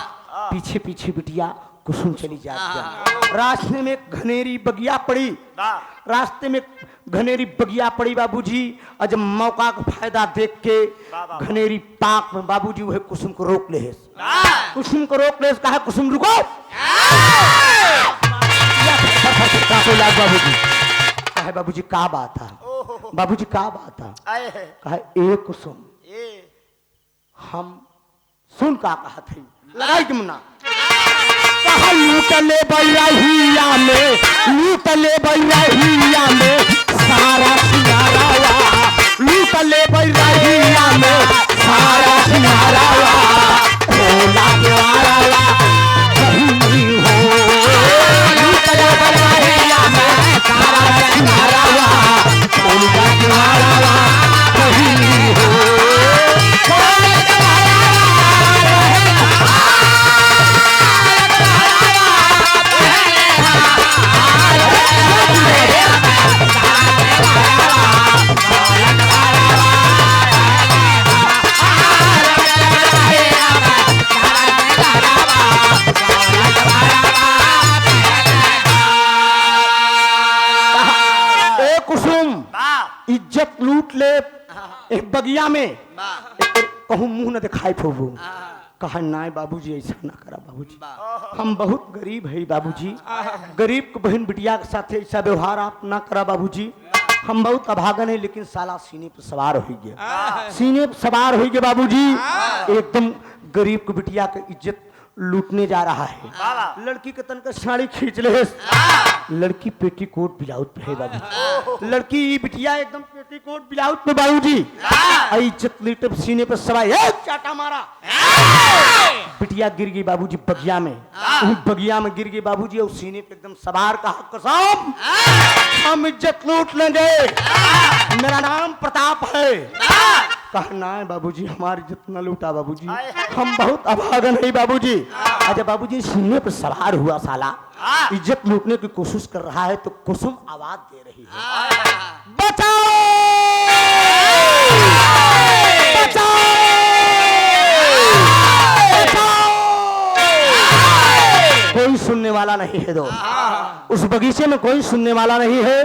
पीछे पीछे बिटिया कुसुम चली जाती। रास्ते में घनेरी बगिया पड़ी, रास्ते में घनेरी बगिया पड़ी बाबूजी। और जब मौका का फायदा देख के घनेरी पाक में बाबूजी वह कुसुम को रोक ले, कुसुम को रोक ले। कहा कुसुम रुको, बाबूजी कहा बाबूजी का बात था? बाबूजी का बात था? कहा ए कुसुम हम सुन का कहा थी लगाई कि मुन्ना लूटले बैरहिया में, लूटले बैरहिया में सारा सिंगारावा, लूटले बैरहिया में सारा सिंगारावा, भोला के वाला सही हो, लूटले बैरहिया में सारा सिंगारावा, बगिया में वाह कहूँ मुंह न दिखाई फूबू हाँ कहा नाय बाबूजी ऐसा ना करा बाबूजी, वाह हम बहुत गरीब है बाबूजी, गरीब को बहन बिटिया के साथ ऐसा व्यवहार आप ना करा बाबूजी, हम बहुत अभागन है। लेकिन साला सीने पर सवार हो गया, सीने पर सवार हो गया बाबूजी, एकदम गरीब को बिटिया की इज्जत लूटने जा रहा है। लड़की के तन का साड़ी खींच ले, लड़की पेटीकोट ब्लाउज पे है बाबूजी, लड़की बिटिया एकदम पेटीकोट ब्लाउज पे बाबूजी, इज्जत लीटर सीने पर सवार, चाटा मारा, बिटिया गिर गई बाबूजी बगिया में, बगिया में गिर गई बाबूजी, और सीने पे एकदम सवार का कसम हम इज्जत लूट लेंगे, मेरा नाम प्रताप है। कहना है बाबूजी हमारी इज्जत न लूटा बाबूजी, हम बहुत अभागन है बाबूजी। अच्छा बाबूजी सीने पर सवार हुआ साला, इज्जत लूटने की कोशिश कर रहा है तो कुसुम आवाज दे रही है, बचाओ बचाओ कोई सुनने वाला नहीं है दोस्त, उस बगीचे में कोई सुनने वाला नहीं है।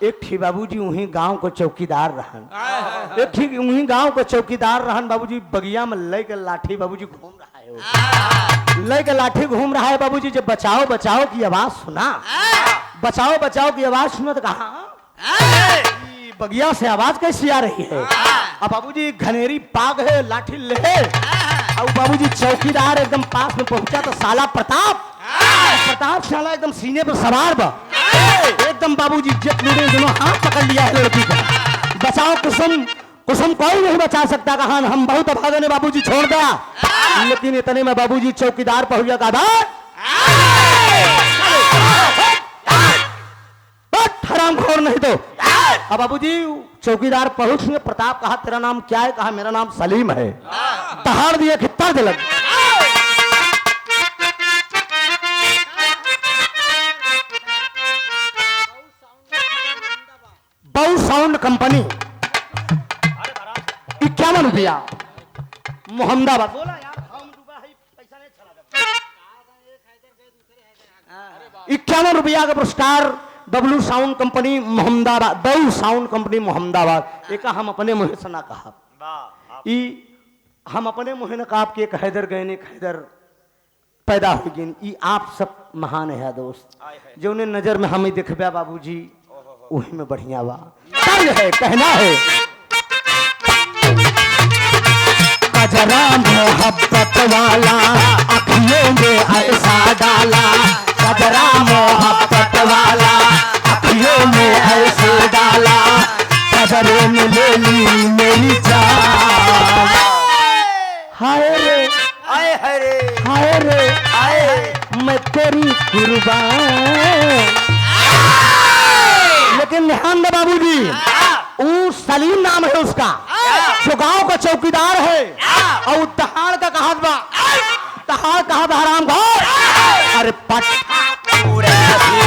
एक थी बाबूजी वहीं गांव को चौकीदार रहन, एक थी वहीं गांव को चौकीदार रहन बाबूजी, बगिया में लेकर लाठी बाबूजी घूम रहा है, लेकर लाठी घूम रहा है बाबूजी। जब बचाओ बचाओ की आवाज सुना, बचाओ बचाओ की आवाज सुना तो कहा बगिया से आवाज कैसी आ रही है। अब बाबूजी घनेरी पाग है, लाठी ले, और बाबूजी चौकीदार एकदम पास में पहुंचा तो साला प्रताप, प्रताप साला एकदम सीने पर सवार बा, एकदम बाबूजी इज्जत लूटे, दोनों हाथ पकड़ लिया है लड़की का, बचाओ कुसुम, कुसुम कोई नहीं बचा सकता, कहा हम बहुत अभागन है बाबूजी छोड़ दिया। लेकिन इतने में बाबूजी चौकीदार पहुंच गया, कहा हरामखोर नहीं तो। अब बाबूजी चौकीदार पहुंच गए, प्रताप कहा तेरा नाम क्या है, कहा मेरा नाम सलीम है, दहाड़ दिया खित्ता दिलक, बहु साउंड कंपनी 51 रुपया मोहम्मदाबाद, बोला यार हम डूबा है पैसा नहीं चला, 51 रुपया का पुरस्कार डब्लू साउंड कंपनी मोहम्मदाबाद, बहु साउंड कंपनी मोहम्मदाबाद। एक हम अपने मुँह से ना कहा, हम अपने मुँह ने कहा कि एक हैदर गए ने हैदर पैदा हो गए, ये आप सब महान है दोस्त, जो उन्हें नजर में हमें दिखबा बाबूजी वही में बढ़िया बा, है कहना है कजरा मोहब्बत वाला अखियों में ऐसा डाला, कजरा मोहब्बत वाला अखियों में ऐसे डाला, कजरे में ले ली मेरी जान, हाय रे आए हरे हाय रे आए मैं तेरी कुर्बान। लेकिन ध्यान दे बाबूजी, वो सलीम नाम है उसका, जो गांव का चौकीदार है, और दहाड़ का कहा बा, दहाड़ कहा हराम घोर, अरे पट्टा पूरे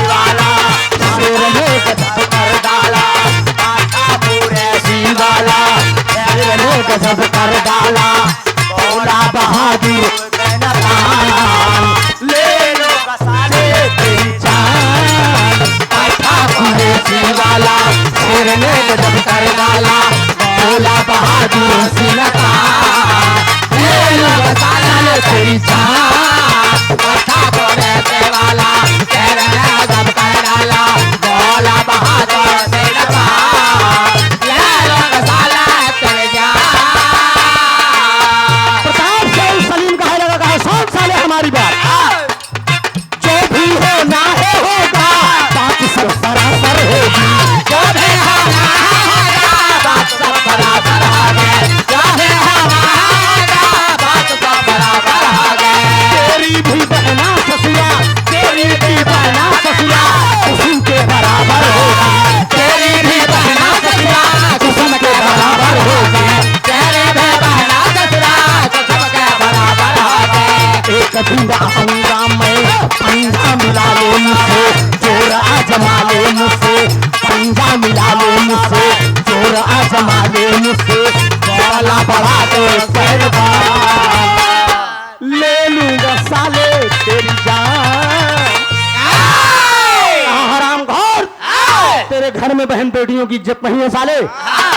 वाला शेर ने गजब कर डाला, पट्टा पूरे वाला शेर ने गजब कर डाला, बोला बहादुर ले लो साले तेरी जान, पट्टा पूरे वाला शेर ने गजब कर डाला, बोला बहादुर सिलता ले लो साले तेरी जान, पट्टा पूरे वाला शेर ने गजब कर डाला, बोला बहादुर सिलता ले लो साले तेरी जान। प्रताप सिंह सलीम कहा लगा, कहा 100 साल हमारी बात, जो भी हो ना है होगा, बात सब बराबर होगी, जो भी हो ना होगा, बात सब बराबर होगी, जो भी हो ना होगा, बात सब बराबर होगी, तेरी भी बहना ससुरा, तेरी भी बहना ससुरा कुसुम के बराबर होगी, तेरी भी बहना ससुरा कुसुम के बराबर होगी, तेरी भी बहना ससुरा कुसुम के बराबर होगी। एक दिन आऊंगा मैं पंजा मिला ले मुझसे, जोर आजमा ले मुझसे, पंजा मिला ले मुझसे, जोर आजमा ले मुझसे, बोला बढ़ा दो पहलवान, ले लूंगा साले तेरी जान। हराम घोर, तेरे घर में बहन बेटियों की इज्जत नहीं है साले,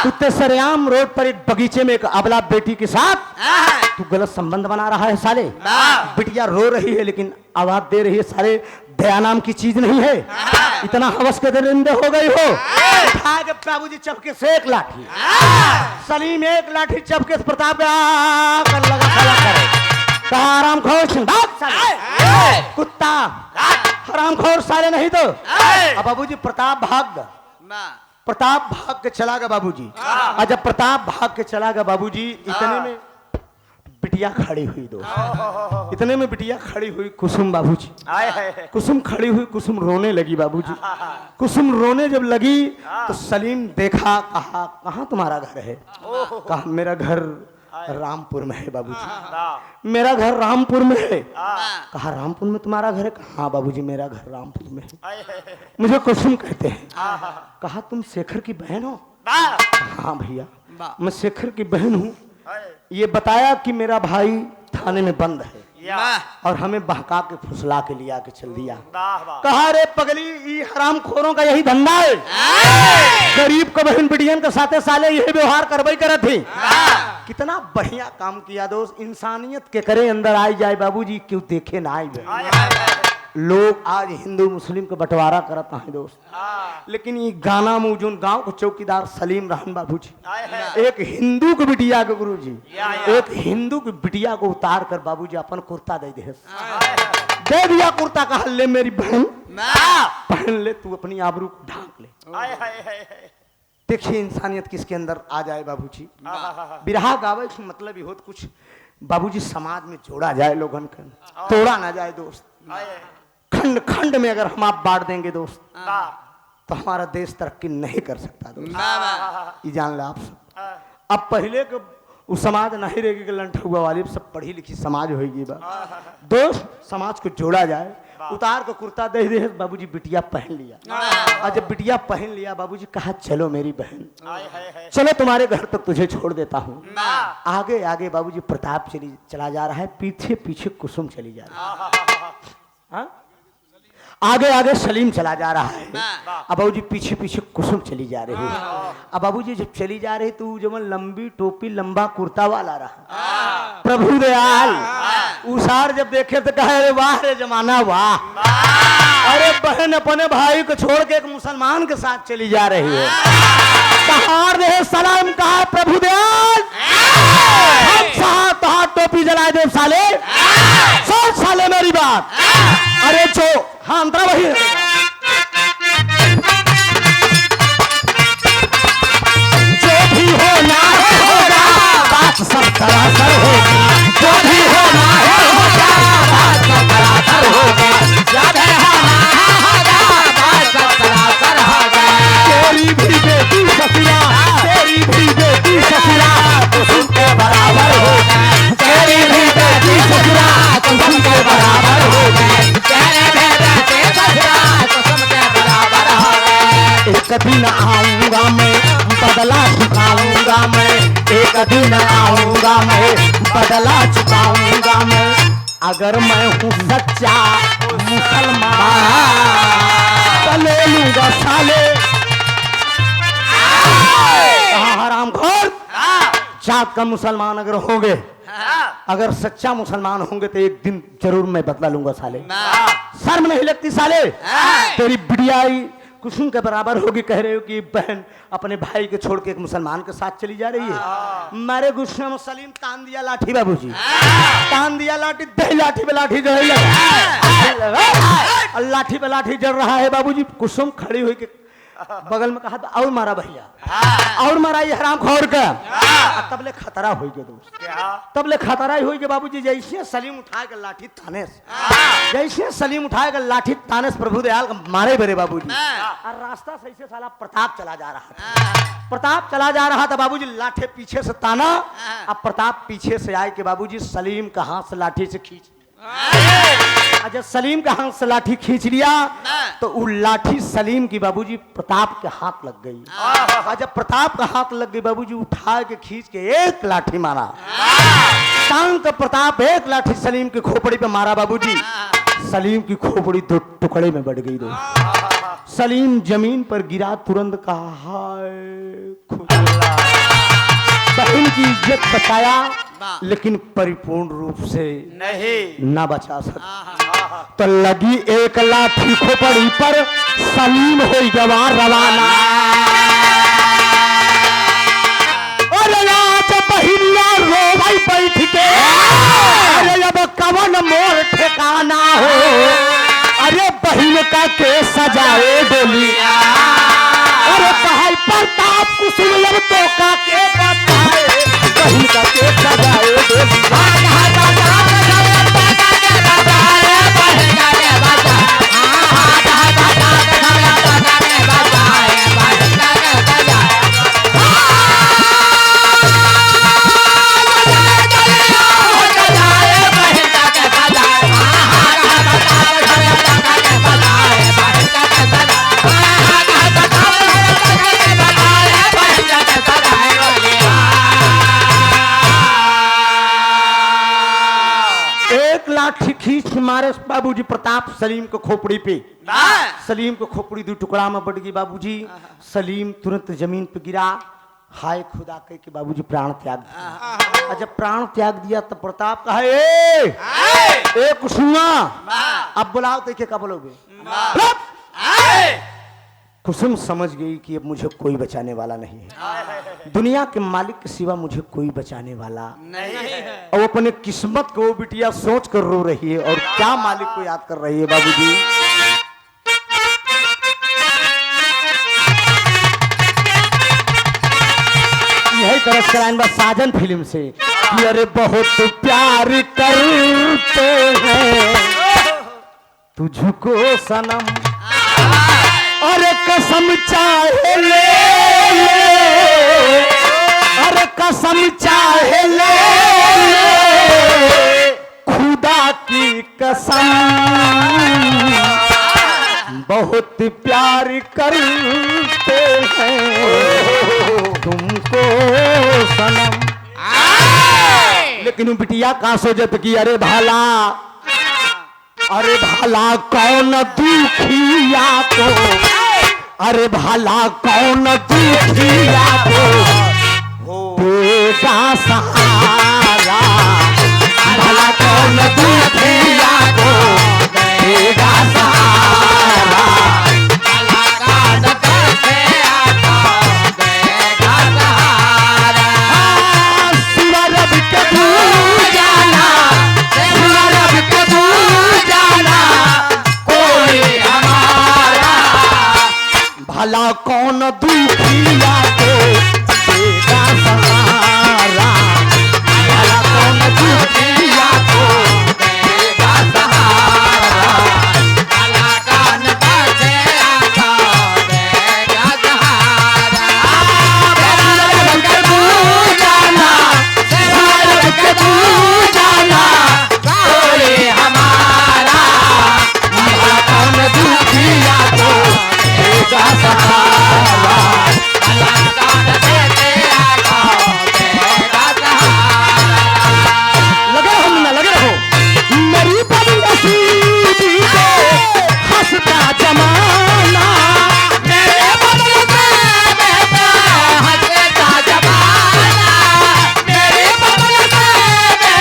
कुत्ते सरेआम रोड पर एक बगीचे में एक अबला बेटी के साथ तू गलत संबंध बना रहा है साले। बिटिया रो रही है लेकिन आवाज दे रही है साले। दया नाम की चीज नहीं है। इतना हवस के दरिंदे हो गई हो। उठा के बाबूजी चपके से एक लाठी। सलीम एक लाठी चपके से प्रताप कर लगा साला करे। कहा हरामखोर भाग साले। कुत्ता हरामखोर साले नहीं तो। अब बाबूजी प्रताप भाग गया। प्रताप भाग के चला गया बाबूजी। और जब प्रताप भाग के चला गया बाबूजी इतने में बिटिया खड़ी हुई दोस्त। इतने में बिटिया खड़ी हुई कुसुम बाबूजी। कुसुम खड़ी हुई, कुसुम रोने लगी बाबूजी। कुसुम रोने जब लगी तो सलीम देखा, कहा कहाँ तुम्हारा घर है? कहा मेरा घर रामपुर में है बाबूजी। मेरा घर रामपुर में है। कहा रामपुर में तुम्हारा घर है? कहा बाबूजी मेरा घर रामपुर में है। मुझे कुसुम कहते हैं। कहा तुम शेखर की बहन हो? हाँ भैया मैं शेखर की बहन हूँ। ये बताया कि मेरा भाई थाने में बंद है और हमें बहका के फुसला के लिया के चल दिया। कहा रे पगली ये हरामखोरों का यही धंधा है। गरीब को बहन बिटियन के साथे साले यही व्यवहार करवाई करे थे। कितना बढ़िया काम किया दोस्त। इंसानियत के करे अंदर आई जाए बाबूजी, क्यों देखे ना आई। लोग आज हिंदू मुस्लिम का बंटवारा करता है दोस्त। लेकिन ये गाना मुझुन गांव के चौकीदार सलीम रहन बाबूजी एक हिंदू के बिटिया के गुरुजी एक हिंदू की बिटिया को उतार कर बाबूजी अपन कुर्ता दे दिया। कुर्ता कहा ले मेरी बहन पहन ले, तू अपनी आबरू को ढांक ले। देखिए इंसानियत किसके अंदर आ जाए बाबूजी। बिरहा गावे का मतलब ही होत कुछ बाबूजी समाज में जोड़ा जाए, लोगन का तोड़ा ना जाए दोस्त। खंड खंड में अगर हम आप बांट देंगे दोस्त तो हमारा देश तरक्की नहीं कर सकता दोस्त। ये जान ले आप सब। अब पहले के वो समाज नहीं रहेगी कि लंठा हुआ वाली सब पढ़ी लिखी समाज होगी। दोस्त समाज को जोड़ा जाए। उतार को कुर्ता दे दे बाबूजी बिटिया पहन लिया। और जब बिटिया पहन लिया बाबूजी कहा चलो मेरी बहन चलो तुम्हारे घर तक तुझे छोड़ देता हूँ। आगे आगे बाबूजी प्रताप चला जा रहा है, पीछे पीछे कुसुम चली जा रही है। आगे आगे सलीम चला जा रहा है। अब बाबूजी पीछे पीछे कुसुम चली जा रही है। अब बाबूजी जब चली जा रही तो जब लंबी टोपी लंबा कुर्ता वाला रहा प्रभु दयाल उसार जब देखे तो कहे अरे वाह रे जमाना वाह। अरे बहन अपने भाई को छोड़ के एक मुसलमान के साथ चली जा रही है। कहार रहे सलाम कहा प्रभु दयाल हम टोपी जला दे साले। सोच साले मेरी बात। अरे जो हाँ अंतरा वही है। जो भी होना है होगा बात सब सरासर होगी। जो भी होना है होगा बात सब सरासर होगी। याद है होगा बात सब सरासर होगा। तेरी भी बेटी ससुरा तेरी भी बेटी ससुरा कुसुम के बराबर होगा। तेरी भी बेटी ससुरा कुसुम के बराबर होगा। एक दिन आऊंगा मैं बदला चुकाऊंगा मैं। एक दिन आऊंगा मैं बदला चुकाऊंगा मैं। अगर मैं हूँ सच्चा मुसलमान तो ले लूंगा साले। हरामखोर जात का मुसलमान अगर होंगे अगर सच्चा मुसलमान होंगे तो एक दिन जरूर मैं बदला लूंगा साले। शर्म नहीं लगती साले? तेरी बिटिया कुसुम के बराबर होगी। कह रहे हो कि बहन अपने भाई के छोड़ के एक मुसलमान के साथ चली जा रही है। मारे गुस्से में सलीम तान दिया लाठी बाबूजी। तान दिया लाठी दही लाठी पे लाठी जल लाठी पे लाठी जल रहा है बाबूजी। कुसुम खड़ी हुई के बगल में कहा और मारा भैया और मारा ये हरामखोर का। तब ले खतरा हो गया दोस्त। तब ले खतरा ही हो गया बाबूजी। जैसे सलीम उठाएगा लाठी ताने से जैसे सलीम उठाएगा लाठी ताने से प्रभु दयाल का मारे बेरे बाबूजी। और रास्ता सही से साला प्रताप चला जा रहा था। प्रताप चला जा रहा था बाबूजी। लाठी पीछे से ताना। अब प्रताप पीछे से आए कि बाबूजी सलीम का हाथ से लाठी से खींच। जब सलीम का हाथ से लाठी खींच लिया तो वो लाठी सलीम की बाबूजी प्रताप के हाथ लग गई। और जब प्रताप का हाथ लग गई बाबूजी उठा के खींच के एक लाठी मारा। शांत प्रताप एक लाठी सलीम की खोपड़ी पे मारा बाबूजी। सलीम की खोपड़ी दो टुकड़े में बढ़ गई। सलीम जमीन पर गिरा, तुरंत कहा हाय खुदा। बहन की इज्जत बचाया लेकिन परिपूर्ण रूप से नहीं। ना बचा सका। तो लगी एक लाठी खोपड़ी पर, सलीम हो गवा रवाना। अरे आज बहिनिया रोवाई बैठ के, अरे अब कवन मोर ठिकाना हो। अरे बहन का के सजाए डोलिया, अरे भाई प्रताप कुसुम अब तो का के बताए, बहन का के सजाए डोलिया। लाठी खींच मारे बाबूजी प्रताप सलीम को खोपड़ी पे। सलीम को खोपड़ी दो टुकड़ा में बढ़ गई बाबूजी। सलीम तुरंत जमीन पे गिरा, हाय खुदा कह के बाबूजी प्राण त्याग दिया। जब प्राण त्याग दिया तो प्रताप कहा ए कुसुमा, अब बुलाओ तो क्या बोलोगे। कुसुम समझ गई कि अब मुझे कोई बचाने वाला नहीं है, दुनिया के मालिक के सिवा मुझे कोई बचाने वाला नहीं है। और वो अपने किस्मत को वो बिटिया सोच कर रो रही है और क्या मालिक को याद कर रही है बाबूजी। यही तरह कराइन बा साजन फिल्म से कि अरे बहुत प्यार करते हैं तुझको सनम, अरे कसम चाहे ले ले, अरे कसम चाहे ले ले, खुदा की कसम बहुत प्यार करते हैं तुमको सनम। लेकिन बिटिया का सोचत की अरे भाला, अरे भाला कौन दुखिया को, अरे भाला कौन दुखिया को देगा सहारा, भाला कौन दुखिया को देगा सहारा, भाला कौन दुखिया को देगा सहारा। सूरज के दूर जाना, सूरज के दूर जाना कोई हमारा, भला कौन दुखिया को देगा सहारा, भला कौन दुखिया को देगा सहारा, भला कौन दुखिया को देगा सहारा। सूरज के दूर जाना, सूरज के दूर जाना कोई हमारा, भला कौन दुखिया को देगा सहारा, भला कौन दुखिया को देगा सहारा। लगे रहो मुन्ना, लगे रहो। मेरी बदनसीबी पे हंसता जमाना, मेरे बदनसीबी पे हंसता जमाना, मेरे बदनसीबी पे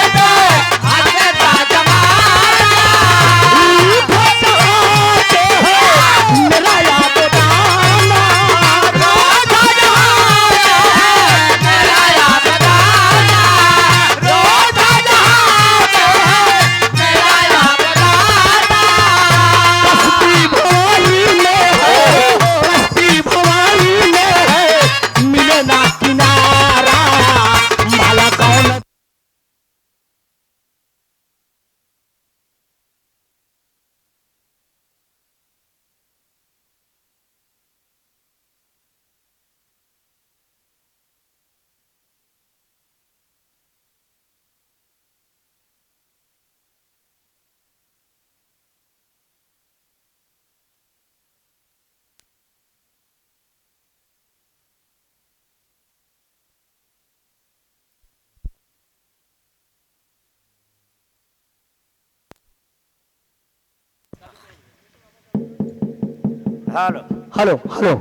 हेलो हेलो हेलो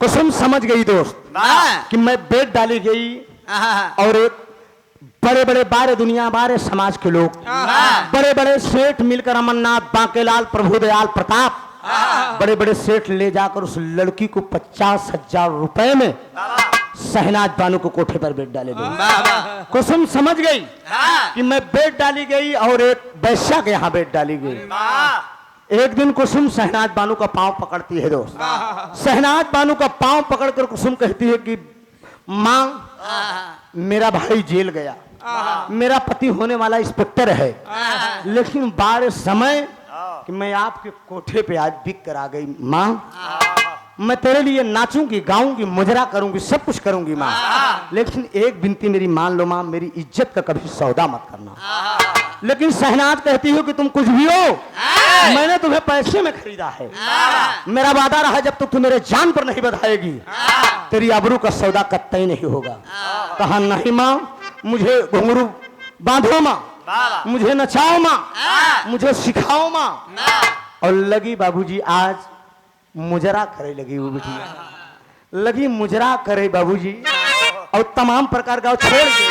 कुसुम समझ गई दोस्त हाँ। कि मैं बेट डाली गई हाँ। और एक बड़े बड़े बारे दुनिया बारे समाज के लोग हाँ। बड़े बड़े सेठ मिलकर अमरनाथ बांकेलाल प्रभुदयाल प्रताप बड़े बड़े सेठ ले जाकर उस लड़की को 50,000 रुपए में शहनाज बानो को कोठे पर बेट डाले गए। कुसुम समझ गई कि मैं बेट डाली गई और एक वैश्या के यहाँ बेट डाली गई। एक दिन कुसुम शहनाज बानो का पांव पकड़ती है दोस्त। शहनाज बानो का पांव पकड़कर कुसुम कहती है कि मां मेरा भाई जेल गया, मेरा पति होने वाला इंस्पेक्टर है, लेकिन बार समय कि मैं आपके कोठे पे आज बिक कर आ गई। माँ मैं तेरे लिए नाचूंगी, गाऊंगी, मुजरा करूंगी, सब कुछ करूंगी माँ, लेकिन एक विनती मेरी मान लो माँ, मेरी इज्जत का कभी सौदा मत करना। लेकिन शहनाज कहती हो कि तुम कुछ भी हो, मैंने तुम्हें पैसे में खरीदा है, मेरा वादा रहा जब तक तू मेरे जान पर नहीं बधाएगी तेरी आबरू का सौदा कतई नहीं होगा। कहा नहीं माँ, मुझे घुंघरू बांधो माँ, मुझे नचाओ माँ, मुझे सिखाओ माँ। और लगी बाबूजी आज मुजरा करे लगी वो बिटिया, लगी मुजरा करे बाबूजी और तमाम प्रकार का छोड़ के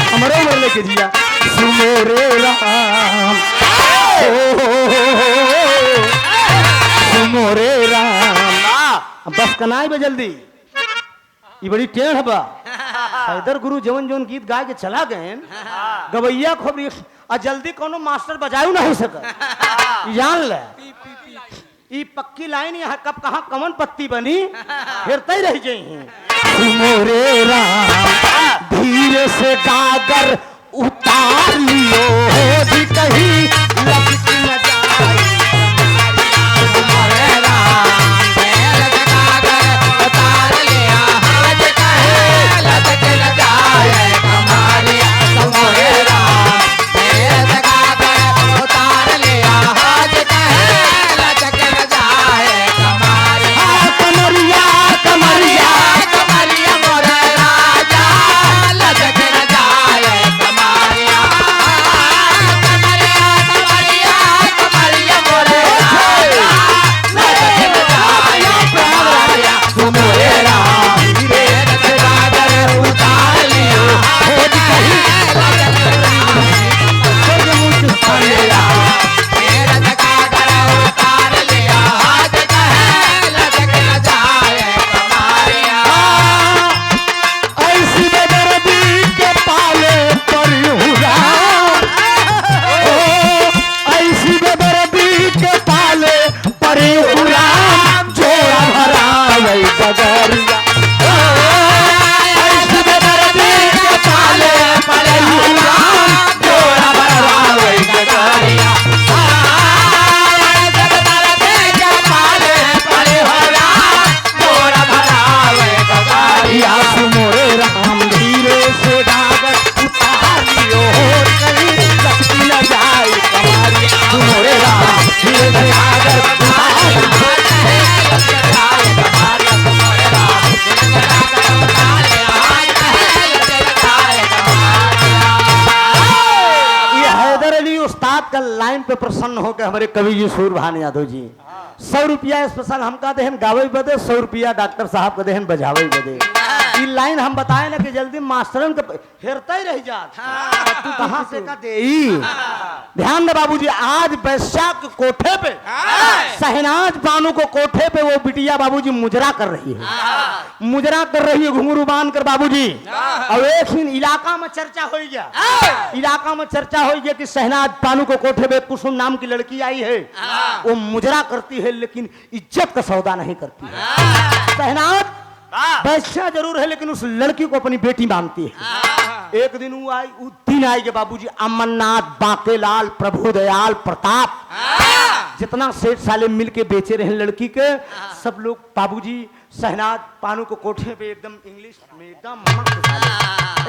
हमारे उम्र लेके जिया सुनो रे राम, सुनो रे राम। बस कनाई बे जल्दी, ये बड़ी टेढ़ बा। हैदर गुरु जवन जवन गीत गा के चला गए गवैया खोबरी आ जल्दी कोनो मास्टर बजायू ना हो सका। जान ले ई पक्की लाइन यहाँ कब कहाँ कमन पत्ती बनी फिरते ही रह जाई। मोरे राम धीरे से गागर उतार लियो जी कहीं लपट न जाए। मोरे राम धीरे से गागर उतार लिया हाथ कहीं लपट न जाए हमारी। मोरे राम धीरे से गागर उतार लिया हाथ कहीं लपट न जाए हमारी। कमरिया कमरिया कमरिया मोरे राजा लपट न जाए कमरिया। कमरिया कमरिया कमरिया मोरे राजा लपट न जाए कमरिया। मोरे राम धीरे से गागर उतार लिया खोज कहीं लपट न जाए कमरिया। धीरे से गागर उतार लिया हाथ कहीं लपट न जाए कमरिया। ऐसी बेदर्दी के पाले परी हुआ, ऐसी बेदर्दी के पाले परी हुआ जोड़ा भरा वही बगरिया। ऐसी बेदर्दी के पाले परी हुआ जोड़ा भरा वही बगरिया। ऐसी बेदर्दी के पाले परी हुआ जोड़ा भरा वही बगरिया। मोरे राम धीरे से गागर उतार लियो कहीं लपट न जाए कमरिया। मोरे राम धीरे से गागर उतार लियो कहीं लपट न जाए कमरिया। मोरे राम धीरे से गागर उतार लियो कहीं लपट न जाए कमरिया। ये हैदर अली उस्ताद का लाइन पे प्रसन्न होकर हमारे कवि जी सूरभान यादव जी 100 रुपया स्पेशल हमका देहन गावे बदे, 100 रुपया डॉक्टर साहब का देहन बजावे बदे। ये लाइन हम बताए ना कि जल्दी मास्टरन के हेरता ही रह जा। तू कहां से का देई? ध्यान दे बाबूजी, आज वैश्या के कोठे पे शहनाज बानो को कोठे पे वो बिटिया बाबूजी मुजरा कर रही है, मुजरा कर रही है घुंघरू बांध कर बाबूजी। और एक दिन इलाका में चर्चा हो गया, इलाका में चर्चा हो गया कि शहनाज बानो को कोठे पे कुसुम नाम की लड़की आई है, वो मुजरा करती है लेकिन इज्जत का सौदा नहीं करती है। शहनाज वैश्या जरूर है लेकिन उस लड़की को अपनी बेटी मानती है। एक दिन वो आई, उस दिन आएगी बाबूजी अमरनाथ बांकेलाल प्रभुदयाल प्रताप जितना सेठ साले मिल के बेचे रहे लड़की के, सब लोग बाबूजी शहनाज बानो को कोठे पे एकदम इंग्लिश में एकदम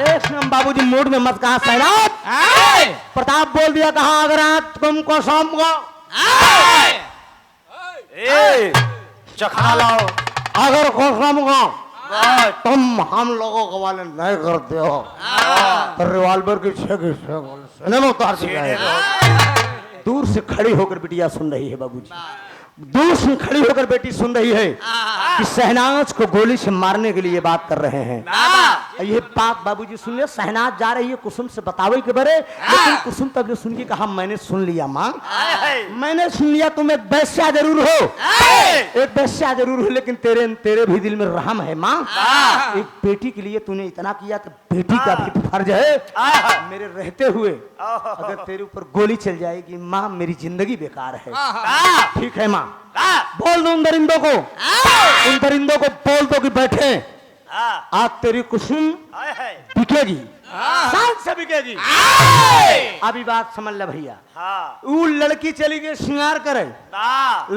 एकदम बाबूजी मूड में मत कहा शहनाज। प्रताप बोल दिया कहा अगर आज तुमको शाम को चखा लाओ। अगर कसम को तुम हम लोगों को वाले नहीं करते हो तो रिवॉल्वर की छह में उतार दिया। दूर से खड़ी होकर बिटिया सुन रही है बाबूजी, दूर से खड़ी होकर बेटी सुन रही है कि शहनाज को गोली से मारने के लिए बात कर रहे हैं। ये बात बाबूजी सुन लिया, शहनाज जा रही है कुसुम से बतावे के बरे, लेकिन कुसुम तब जो सुन के कहा मैंने सुन लिया माँ, मैंने सुन लिया, तुम एक वैश्या जरूर हो, एक वैश्या जरूर हो, लेकिन तेरे भी दिल में रहम है माँ। एक बेटी के लिए तूने इतना किया तो बेटी का भी फर्ज है मेरे रहते हुए अगर तेरे ऊपर गोली चल जाएगी माँ मेरी जिंदगी बेकार है। ठीक है माँ, बोल दो उन दरिंदों को बोल दो कि बैठे, आज तेरी कुसुम बिकेगी, सांस से बिकेगी। अभी बात समझ ले भैया, वो लड़की चली गई श्रृंगार करे,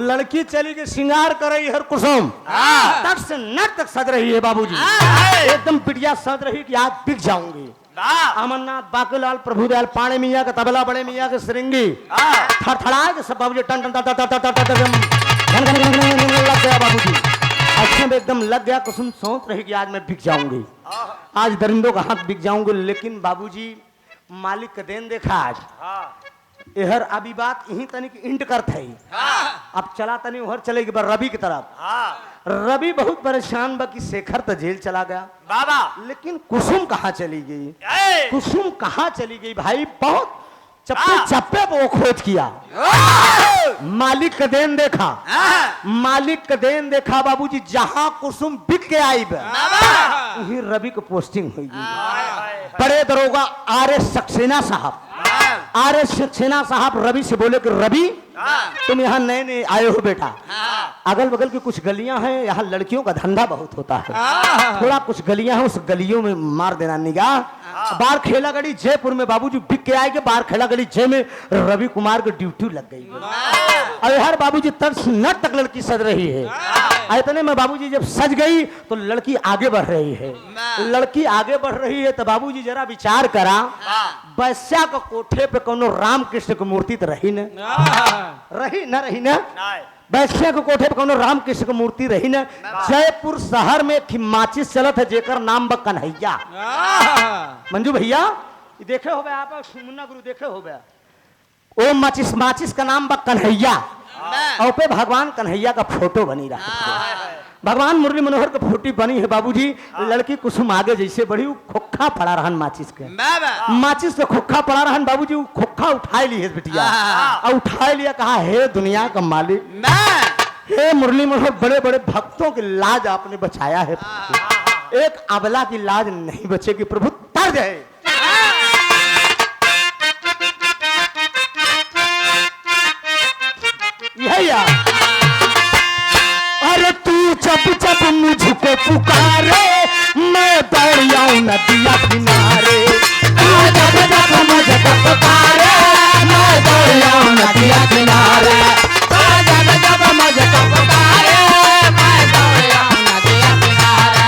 लड़की चली गई श्रृंगार करे हर कुसुम तक से नट तक सज रही है बाबूजी, एकदम बिटिया सज रही कि आज बिक जाऊंगी। अमरनाथ बाकीलाल प्रभुदयाल पाणे मियाँ का तबला बड़े मियाँ के सिरंगी थरथड़ा के सब बाबूजी टन टन लग गया बाबूजी, अच्छे में एकदम लग गया। कुसुम सोच रही कि आज मैं बिक जाऊंगी, आज दरिंदों का हाथ बिक जाऊंगी, लेकिन बाबूजी मालिक का देन देखा आज एहर अभी बात यही तनिक इंट करत है। अब चला तनी उहर चलेगी रवि की तरफ। रवि बहुत परेशान बा कि शेखर तो जेल चला गया बाबा, लेकिन कुसुम कहाँ चली गई, कुसुम कहाँ चली गई भाई, बहुत चप्पे चप्पे पे वो खोज किया, मालिक का देन देखा, मालिक का देन देखा बाबूजी, जहां कुसुम बिक के आई वही रवि को पोस्टिंग हुई। बड़े दरोगा आर.एस. सक्सेना साहब, आर.एस. सक्सेना साहब रवि से बोले कि रवि तुम यहाँ नए नए आए हो बेटा, अगल बगल की कुछ गलियां हैं, यहाँ लड़कियों का धंधा बहुत होता है, थोड़ा कुछ गलियां हैं उस गलियों में मार देना निगाह। बार खेला गड़ी जयपुर में बाबूजी बिक के आए के, बार खेला गड़ी जय में रवि कुमार की ड्यूटी लग गई। अरे हर बाबूजी तरस नट तक लड़की सज रही है। इतने में बाबूजी जब सज गई तो लड़की आगे बढ़ रही है, लड़की आगे बढ़ रही है तो बाबूजी जरा विचार करा, वैश्या का कोठे पे कोनो रामकृष्ण की मूर्ति तो रही न रही न वैश्या के कोठे पे कोनो रामकृष्ण की मूर्ति रही न। जयपुर शहर में माचिस चलत है जेकर नाम बा कन्हैया। मंजू भैया देखे हो आप, मुन्ना गुरु देखे हो, ओ माचिस माचिस का नाम बा कन्हैया, और पे भगवान कन्हैया का फोटो बनी रहा है, भगवान मुरली मनोहर का फोटो बनी है बाबूजी। लड़की कुसुम आगे जैसे बढ़ी खोखा पड़ा रहन माचिस के, माचिस से खोखा पड़ा रहन बाबूजी, वो खोखा उठा ली है बिटिया, और उठा लिया, कहा हे दुनिया का मालिक, हे मुरली मनोहर, बड़े बड़े भक्तों की लाज आपने बचाया है, एक अबला की लाज नहीं बचेगी प्रभु, तर जाए। अरे तू जब जब मुझको पुकारे मैं दौड़ आऊं नदिया किनारे, जब जब मुझको पुकारे मैं दौड़ आऊं नदिया किनारे, जब जब मुझको पुकारे मैं दौड़ आऊं नदिया किनारे,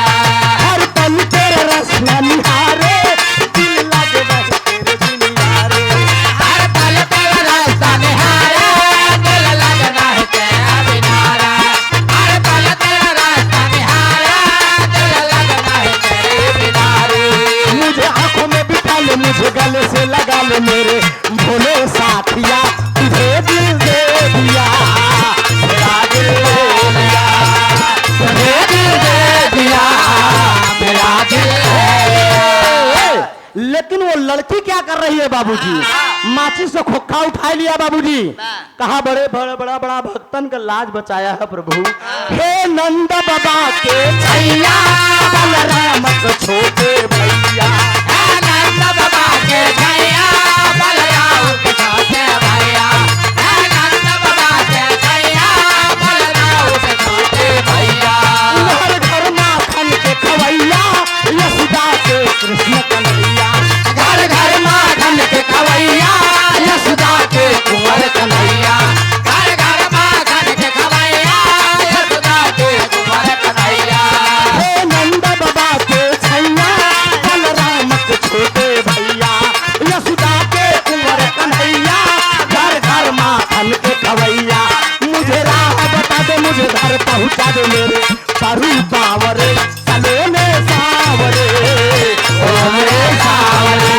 हर पल तेरे रस्ना निहारे दिल लगे रहे तेरे दिल यारे, हर पल तेरे रस्ना निहारे दिल लगे रहे तेरे बिनारे, हर पल तेरे रस्ना निहारे दिल लगे रहे तेरे बिनारे। मुझे आंखों में बिठा ले, मुझे गले से लगा ले मेरे भोले साथिया, तुझे दिल दे दिया, मेरा दिल दे दिया, तुझे दिल दे दिया, मेरा दिल है। लेकिन वो लड़की क्या कर रही है बाबूजी, माचिस से खोखा उठा लिया बाबूजी, कहा बड़े बड़ा बड़ा बड़ा भक्तन का लाज बचाया है प्रभु, हे नंद बाबा के छैया बलराम के छोटे भैया, हे नंद बाबा के छैया बलराम के छोटे भैया, हे नंद बाबा के छैया बलराम के छोटे भैया, घर घर माखन के खवैया यशोदा के कृष्ण कन्हैया, घर घर माखन के खवैया यशोदा के कुंवर कन्हैया, घर घर माखन के खवैया यशोदा के कुंवर कन्हैया, हे नंद बाबा के छैया बलराम के छोटे भैया, यशोदा के कुंवर कन्हैया, घर घर माखन के खवैया, मुझे राह बता दे, मुझे घर पहुंचा दे मेरे परू बावर चले ओ मेरे सावरे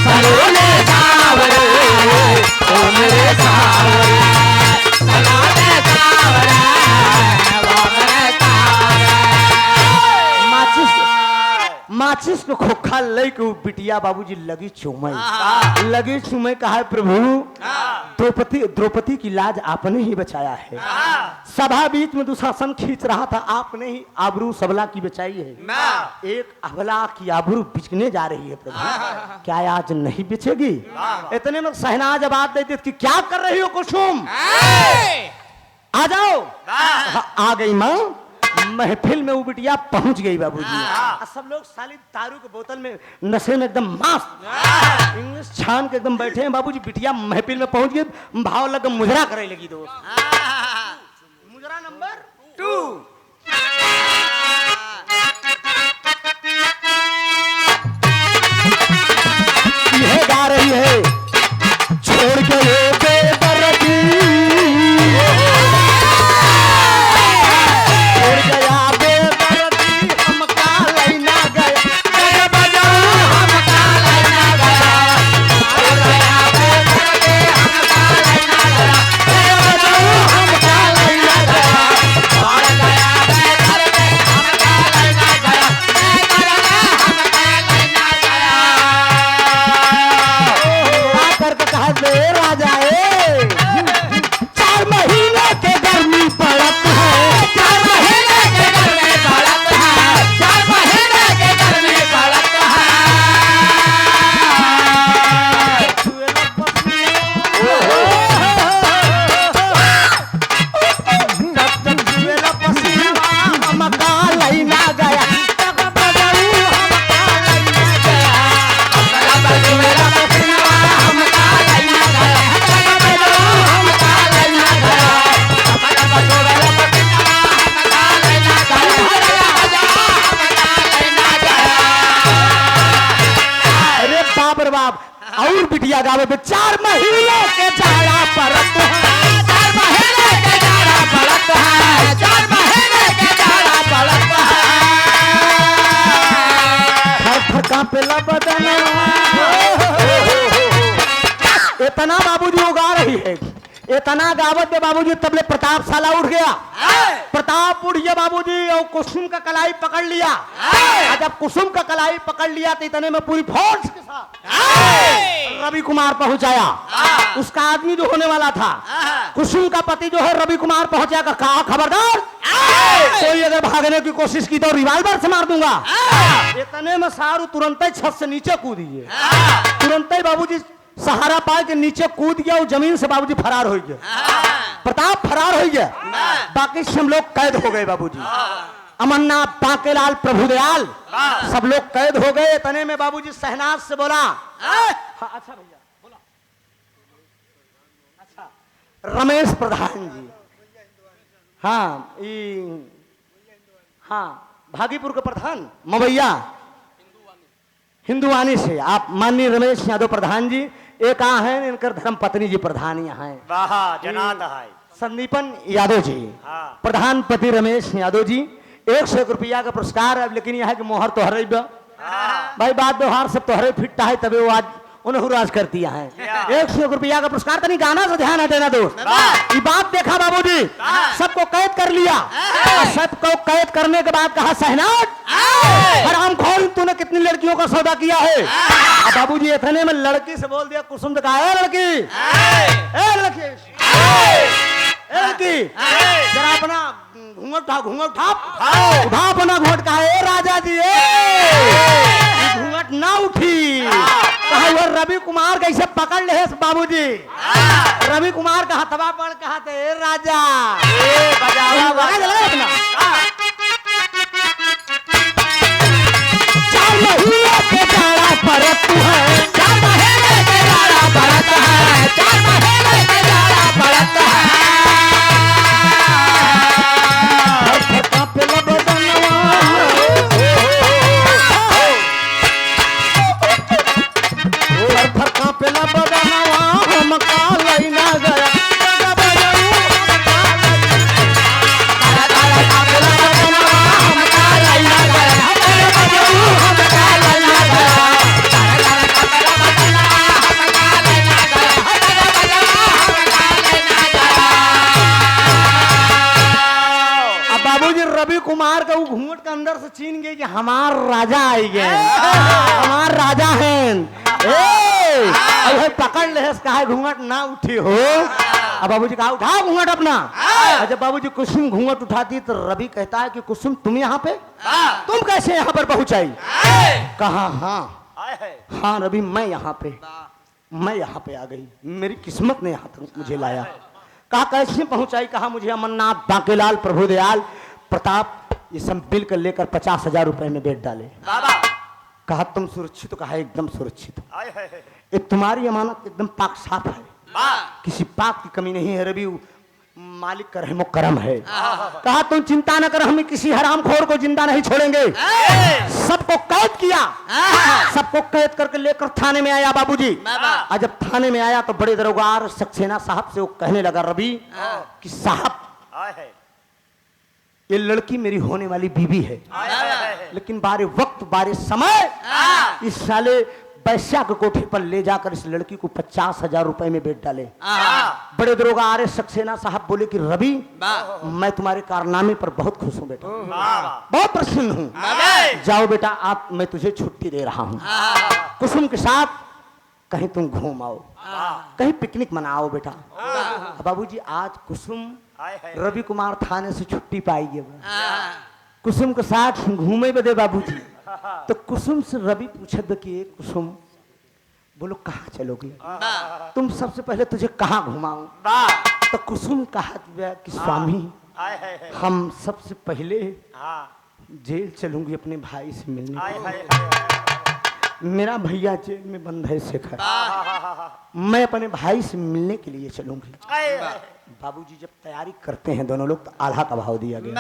सलोने सावरे ओ मेरे सावरे सलोने सावरे ओ मेरे सावरे। माचिस को खोखा ले के बिटिया बाबूजी लगी चूमे कहा प्रभु द्रौपदी की लाज आपने ही बचाया है। सभा बीच में दुशासन खींच रहा था, आपने ही आबरू सबला की बचाई है। एक अबला की आबरू बिकने जा रही है प्रभु, क्या आज नहीं बिचेगी? इतने में शहनाज आवाज देती कि क्या कर रही हो कुसुम, आ जाओ। आ गई माँ। महफिल में वो बिटिया पहुंच गई बाबूजी। सब लोग साली दारू के बोतल में नशे में एकदम मस्त इंग्लिश छान के एकदम बैठे हैं बाबूजी। बिटिया महफिल में पहुंच गई, भाव लग मुजरा करे लगी दोस्त। मुजरा नंबर 2। यह गा रही है छोड़ के ये बेदर्दी और बिटिया गावे पे 4 महीने के जाड़ा परत है, 4 महीने के जाड़ा परत है, 4 महीने के जाड़ा परत है। हर कांपेला बदन। इतना बाबूजी उगा रही है, इतना गावत में बाबूजी तबले प्रतापशाला उठ गया। प्रताप उठ गया बाबूजी और कुसुम का कलाई पकड़ लिया। जब कुसुम का कलाई पकड़ लिया तो इतने में पूरी फौज के साथ रवि कुमार पहुंचाया। उसका आदमी जो होने वाला था, कुसुम का पति जो है रवि कुमार पहुंचा कर कहा खबरदार कोई अगर भागने की कोशिश की तो रिवाल्वर से मार दूंगा। इतने में सारू तुरंत ही छत से नीचे कूदिए, तुरंत ही बाबूजी सहारा पाए के नीचे कूद गया और जमीन से बाबूजी फरार हो गया। प्रताप फरार हो गया, बाकी सब लोग कैद हो गए बाबूजी। अमरनाथ, बांकेलाल, प्रभुदयाल सब लोग कैद हो गए। इतने में बाबूजी शहनाज से बोला अच्छा भैया बोला, अच्छा रमेश प्रधान जी, हाँ हाँ भागीपुर के प्रधान मवैया हिंदुवानी से आप माननीय रमेश यादव प्रधान जी एक आ हैं, इनकर धर्म पत्नी जी प्रधान यहाँ हैं, वाह जनात है संदीपन यादव जी। हाँ। प्रधान पति रमेश यादव जी 101 रुपया का पुरस्कार है, लेकिन यह है कि मोहर तोहरे भाई बात व्यवहार सब तोहरे फिटता है तभी वो आज उन्हें राज कर दिया है। 101 रुपया का पुरस्कार, तनी गाना से ध्यान हटेना दोस्त। ये बात देखा बाबूजी, सबको कैद कर लिया। सबको कैद करने के बाद कहा शहनाज हरामखोर तूने कितनी लड़कियों का सौदा किया है। बाबूजी इतने में लड़की से बोल दिया, कुसुम से कहा लड़की लड़की जरा अपना घूंघट उठा अपना घूंघट। कहा ए राजा जी घूंघट ना उठी। कहा वो रवि कुमार कैसे पकड़ ले बाबूजी। रवि कुमार का हथवा पड़ कहा थे राजा अपना 4 महीने के जाड़ा परत है, 4 महीने के जाड़ा परत है, 4 महीने के जाड़ा परत है। काला बाबूजी रवि कुमार का वो घूंघट के अंदर से छीन गए कि हमार राजा आई गए, हमार राजा हैं। पकड़ ले कहा घूंघट ना उठी हो। अब बाबूजी कहा उठाओ घूंघट अपना। जब बाबूजी कुसुम घूंघट उठाती तो रवि कहता है कि कुसुम तुम यहाँ पे, तुम कैसे यहाँ पर पहुंचाई? कहा हाँ रवि मैं यहाँ पे आ गई, मेरी किस्मत ने यहाँ तक मुझे लाया। कहा कैसे पहुंचाई? कहा मुझे अमरनाथ, बांकेलाल, प्रभुदयाल, प्रताप ये सब बिल कर लेकर 50,000 रुपए में बेच डाले। कहा तुम सुरक्षित हो? कहा एकदम सुरक्षित हो, ये तुम्हारी अमानत एकदम पाक साफ है, किसी पाक की कमी नहीं है। रवि मालिक का रहमो करम है। कहा तुम चिंता न कर, हमें किसी हरामखोर को जिंदा नहीं छोड़ेंगे। सबको कैद किया, सबको कैद करके लेकर थाने में आया बाबूजी। और जब थाने में आया तो बड़े दरोगार सक्सेना साहब से वो कहने लगा रवि कि साहब ये लड़की मेरी होने वाली बीवी है, लेकिन बारे वक्त बारे समय इस साले पैसा के कोठे पर ले जाकर इस लड़की को 50,000 रुपए में बेच डाले। बड़े दरोगा आर सक्सेना साहब बोले कि रवि मैं तुम्हारे कारनामे पर बहुत खुश हूँ बेटा, बहुत प्रसन्न हूँ। जाओ बेटा आप, मैं तुझे छुट्टी दे रहा हूँ, कुसुम के साथ कहीं तुम घूम आओ, कहीं पिकनिक मनाओ बेटा। बाबूजी आज कुसुम रवि कुमार थाने से छुट्टी पाई, कुसुम के साथ घूमे बदे बाबूजी। तो कुसुम से रवि पूछत कि कुसुम बोलो कहाँ चलोगी, तुम सबसे पहले तुझे कहाँ घुमाऊं? तो कुसुम कहा कि स्वामी हम सबसे पहले जेल चलूंगी अपने भाई से मिलने। मेरा भैया जेल में बंद है शेखर, मैं अपने भाई से मिलने के लिए चलूंगी। बाबूजी जब तैयारी करते हैं दोनों लोग तो आल्हा का भाव दिया गया।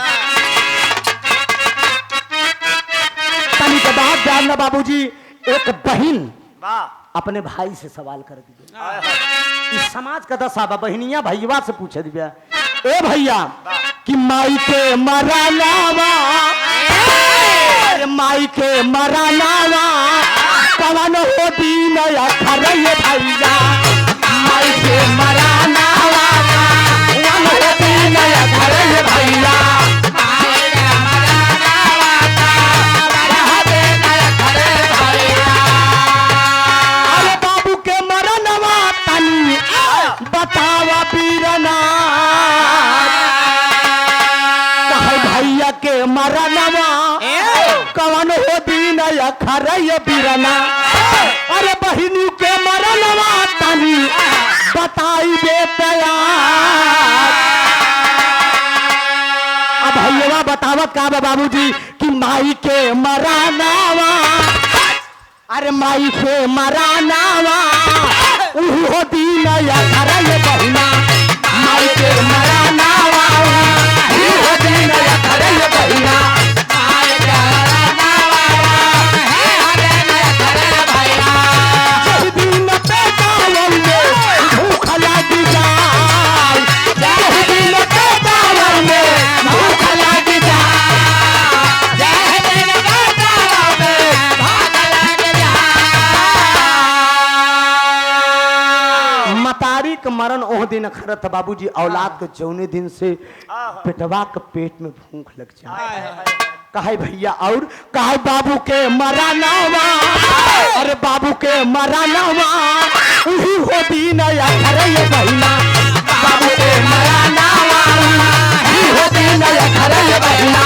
तनी के बाद जानना बाबूजी एक बहन अपने भाई से सवाल कर दी, इस समाज का दशा बहनिया भैया से पूछे दिया, ए भैया कि माई के मरानावा, माई के मरानावा कवन हो दीन अखरय भैया, माई के मरानावा कवन हो दीन अखरय भैया। बतावा पीरना कहे भैया के मरनवा कवन हो दीन अखरय बीरना। अरे बहिनी के मरनवा तनी बताई दे तैयार। अब भैया बतावत का बाबूजी कि माई के मरनवा, अरे माई के मरनवा हो दीन अखरय बहिना, माई के मरानावा हो दीन अखरय बहिना। जय दीन पे दावन में भूख लगी जाए, जय दीन पे दावन में भूख लगी जाए, जय दीन पे दावन में भूख लगी जाए। मतारी के मरण ओह दिन अखरत बाबूजी, औलाद के जौने दिन से पेटवा के पेट में भूख लग जाए। कहे भैया और कहे बाबू के मरानावा, अरे बाबू के मरानावा उही हो दीन अखरय बहिना, बाबू के मरानावा उही हो दीन अखरय बहिना,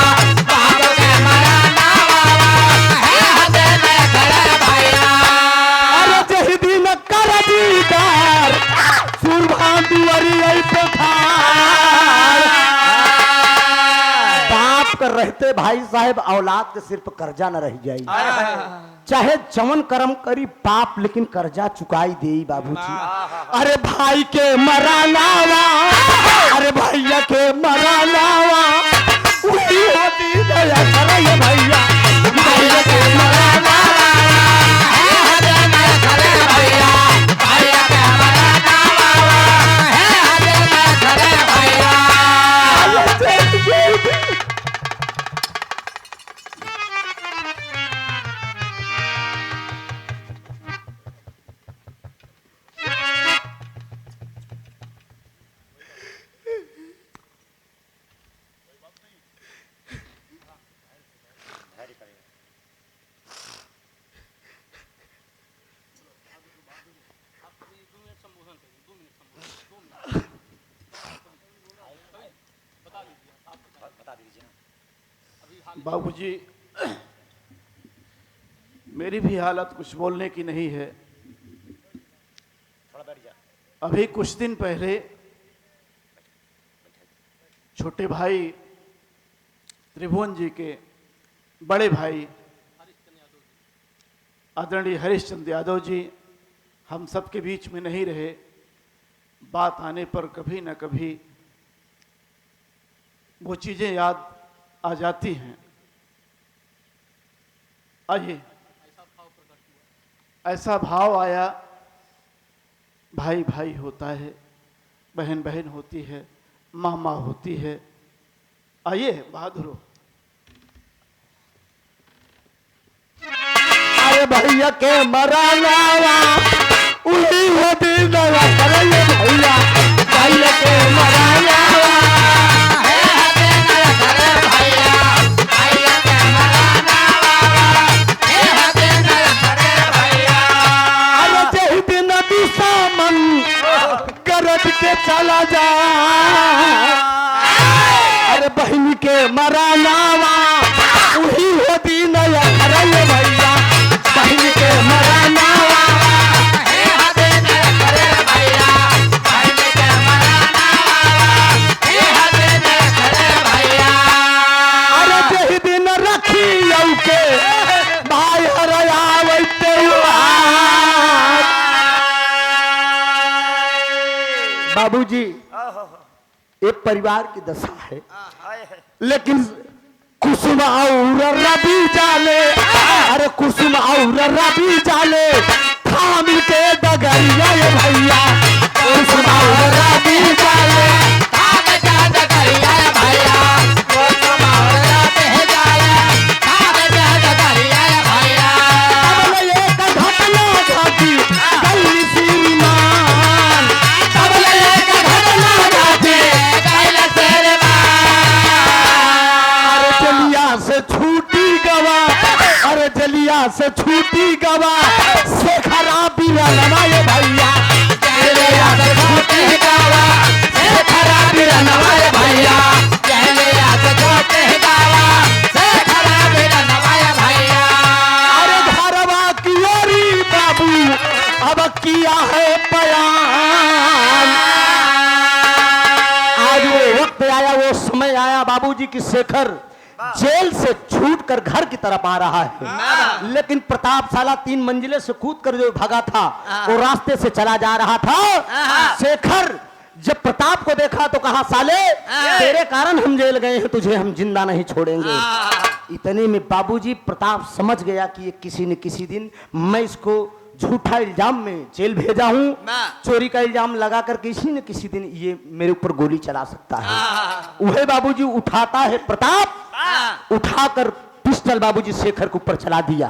बाबू के मरानावा हो दीन अखरय बहिना। अरे जहि दिन कर दीदार सुरभान दुआरी आई पठार। बाप कर रहते भाई साहब औलाद के सिर पर कर्जा न रह जाई, चाहे जवन कर्म करी बाप लेकिन कर्जा चुकाई दे बाबूजी। अरे भाई के मरानावा, अरे भैया के मरानावा उही होती दया करे भैया, भैया के मरानावा है दया करे भैया, भैया के मरानावा है दया करे भैया। बाबूजी, मेरी भी हालत कुछ बोलने की नहीं है। अभी कुछ दिन पहले छोटे भाई त्रिभुवन जी के बड़े भाई आदरणीय हरिश्चंद्र यादव जी हम सबके बीच में नहीं रहे। बात आने पर कभी न कभी वो चीज़ें याद आ जाती हैं। आइए, ऐसा भाव आया, भाई भाई होता है, बहन बहन होती है, माँ माँ होती है। आइए बहादुरो। अरे भैया के मराना उही होती दवा करे भैया, भैया के मराना के चला जा। अरे बहन के मरानावा उही होती नया करे भैया, बहन के मरानावा अरे जही दिन रखी के भाई हरयावते बाबूजी, एक परिवार की दशा है, लेकिन कुसुम और रवि जाले, अरे कुसुम और रवि जाले थाम के डगरिया ये भैया, कुसुम और रवि जाले से छूटी गवा से खराबी नवाए भैया, से छूटी गवा से खराबी नवाए भैया, से खराबी नवाए भैया। अरे घरवा की ओरी बाबू अब किया है बयान। आज वो वक्त आया, वो समय आया बाबूजी की शेखर जेल से छूटकर घर की तरफ आ रहा है, लेकिन प्रतापशाला 3 मंजिले से कूद कर जो भागा था वो रास्ते से चला जा रहा था। शेखर जब प्रताप को देखा तो कहा, साले तेरे कारण हम जेल गए हैं, तुझे हम जिंदा नहीं छोड़ेंगे। इतने में बाबूजी प्रताप समझ गया कि ये किसी न किसी दिन मैं इसको झूठा इल्जाम में जेल भेजा हूँ, चोरी का इल्जाम लगाकर किसी न किसी दिन ये मेरे ऊपर गोली चला सकता है। वह बाबूजी उठाता है, प्रताप उठाकर पिस्टल बाबूजी शेखर के ऊपर चला दिया।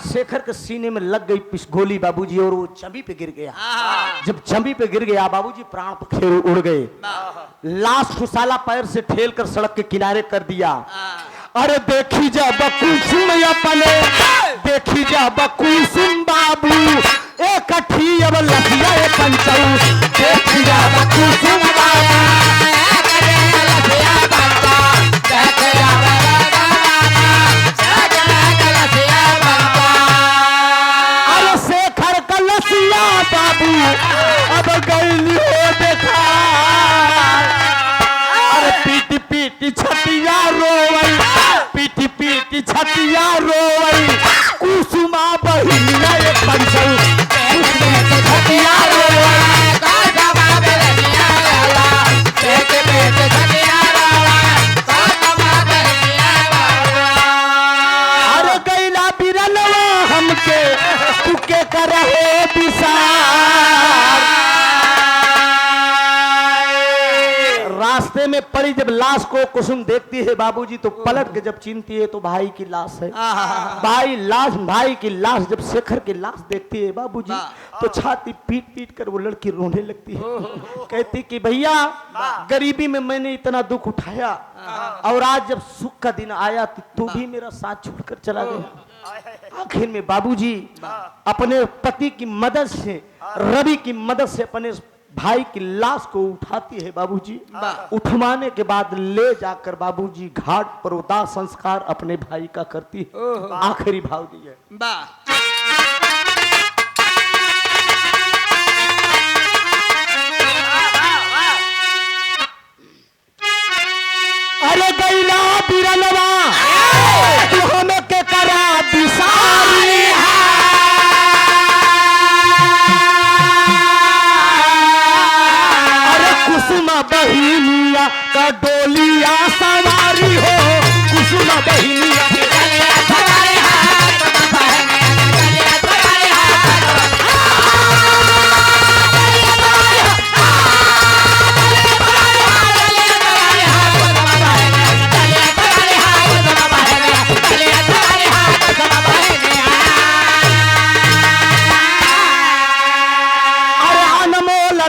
शेखर के सीने में लग गई गोली बाबूजी और वो जमी पे गिर गया। जब जमी पे गिर गया बाबूजी प्राण पखेरु उड़ गए। लाश खुशाला पैर से ठेल कर सड़क के किनारे कर दिया। अरे देखी जा बकुसुम अपने, देखी जा बकुसुम बाबू एक अठी अब लखिया पंचऊ, देखी जा बकुसुम बाबू बाबू अब गैली हो देखा। अरे पीटी पीटी छतिया रोवई, पीटी पीटी छतिया रोवई, कुसुमा बहिनिया ये पंचऊ, छतिया रोवई अरे गैला बिरलवा हमके तुके करे रास्ते में पड़ी। जब लाश को कुसुम देखती है बाबूजी तो पलट के जब चिन्हती है तो भाई की लाश है। भाई की लाश जब शेखर की लाश देखती है बाबूजी तो छाती पीट पीट कर वो लड़की रोने लगती है। कहती कि भैया गरीबी में मैंने इतना दुख उठाया और आज जब सुख का दिन आया तो तू भी मेरा साथ छोड़कर चला गया। आखिर में बाबूजी अपने पति की मदद से, रवि की मदद से अपने भाई की लाश को उठाती है बाबूजी। वाह। उठवाने के बाद ले जाकर बाबूजी घाट पर उदार संस्कार अपने भाई का करती है। ओहो। आखिरी भाव दिए, वाह अरे गैला बिरलवा तू हमें के करा बिसारी अरे कुसुमा बहिनिया का डोलिया सवारी हो, कुसुमा बहिनिया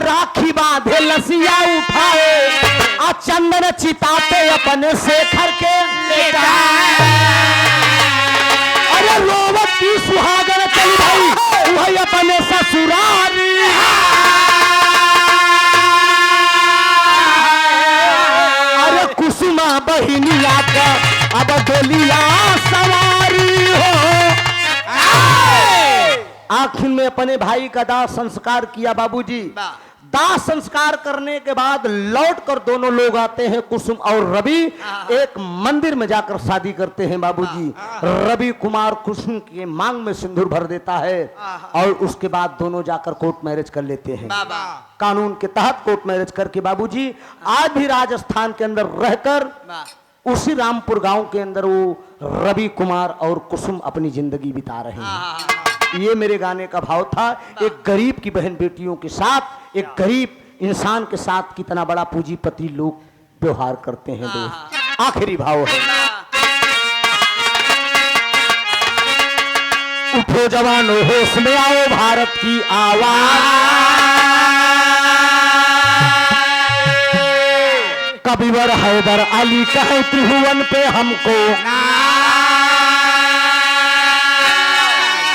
राखी बांधे लसिया उठाए आ चंदन चिताते अपने शेखर के अरे रोवत की सुहागन चली भाई भाई अपने ससुरारी अरे कुसुमा बहिनिया का अब डोलिया सवारी हो। आखिर में अपने भाई का दाह संस्कार किया बाबूजी। दाह संस्कार करने के बाद लौटकर दोनों लोग आते हैं, कुसुम और रवि एक मंदिर में जाकर शादी करते हैं बाबूजी। रवि कुमार कुसुम के मांग में सिंदूर भर देता है और उसके बाद दोनों जाकर कोर्ट मैरिज कर लेते हैं। कानून के तहत कोर्ट मैरिज करके बाबूजी आज भी राजस्थान के अंदर रहकर उसी रामपुर गांव के अंदर वो रवि कुमार और कुसुम अपनी जिंदगी बिता रहे हैं। ये मेरे गाने का भाव था, एक गरीब की बहन बेटियों के साथ, एक गरीब इंसान के साथ कितना बड़ा पूंजीपति लोग व्यवहार करते हैं दोस्त। आखिरी भाव है, उठो जवानों होश में आओ भारत की आवाज, कबीर हैदर अली कहे त्रिभुवन पे हमको,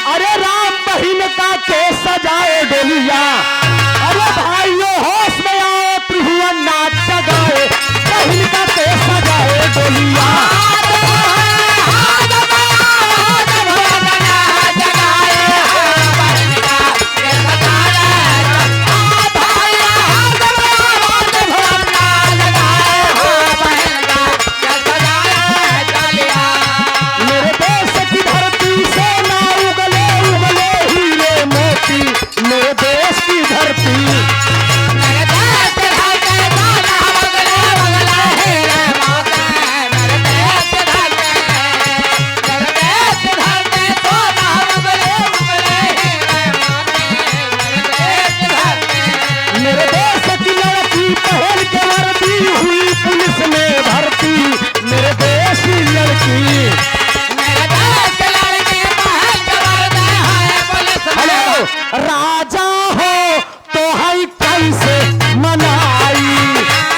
अरे राम बहिन का के सजाए डोलिया, अरे भाइयों होश में आओ त्रिभुवन नाच जगाए, बहिन का के सजाए डोलिया। मेरे देश की धरती मेरे देश की लड़की पहल के वर्दी हुई पुलिस में भर्ती, मेरे देश की लड़की राजा हो तो है कैसे मनाई,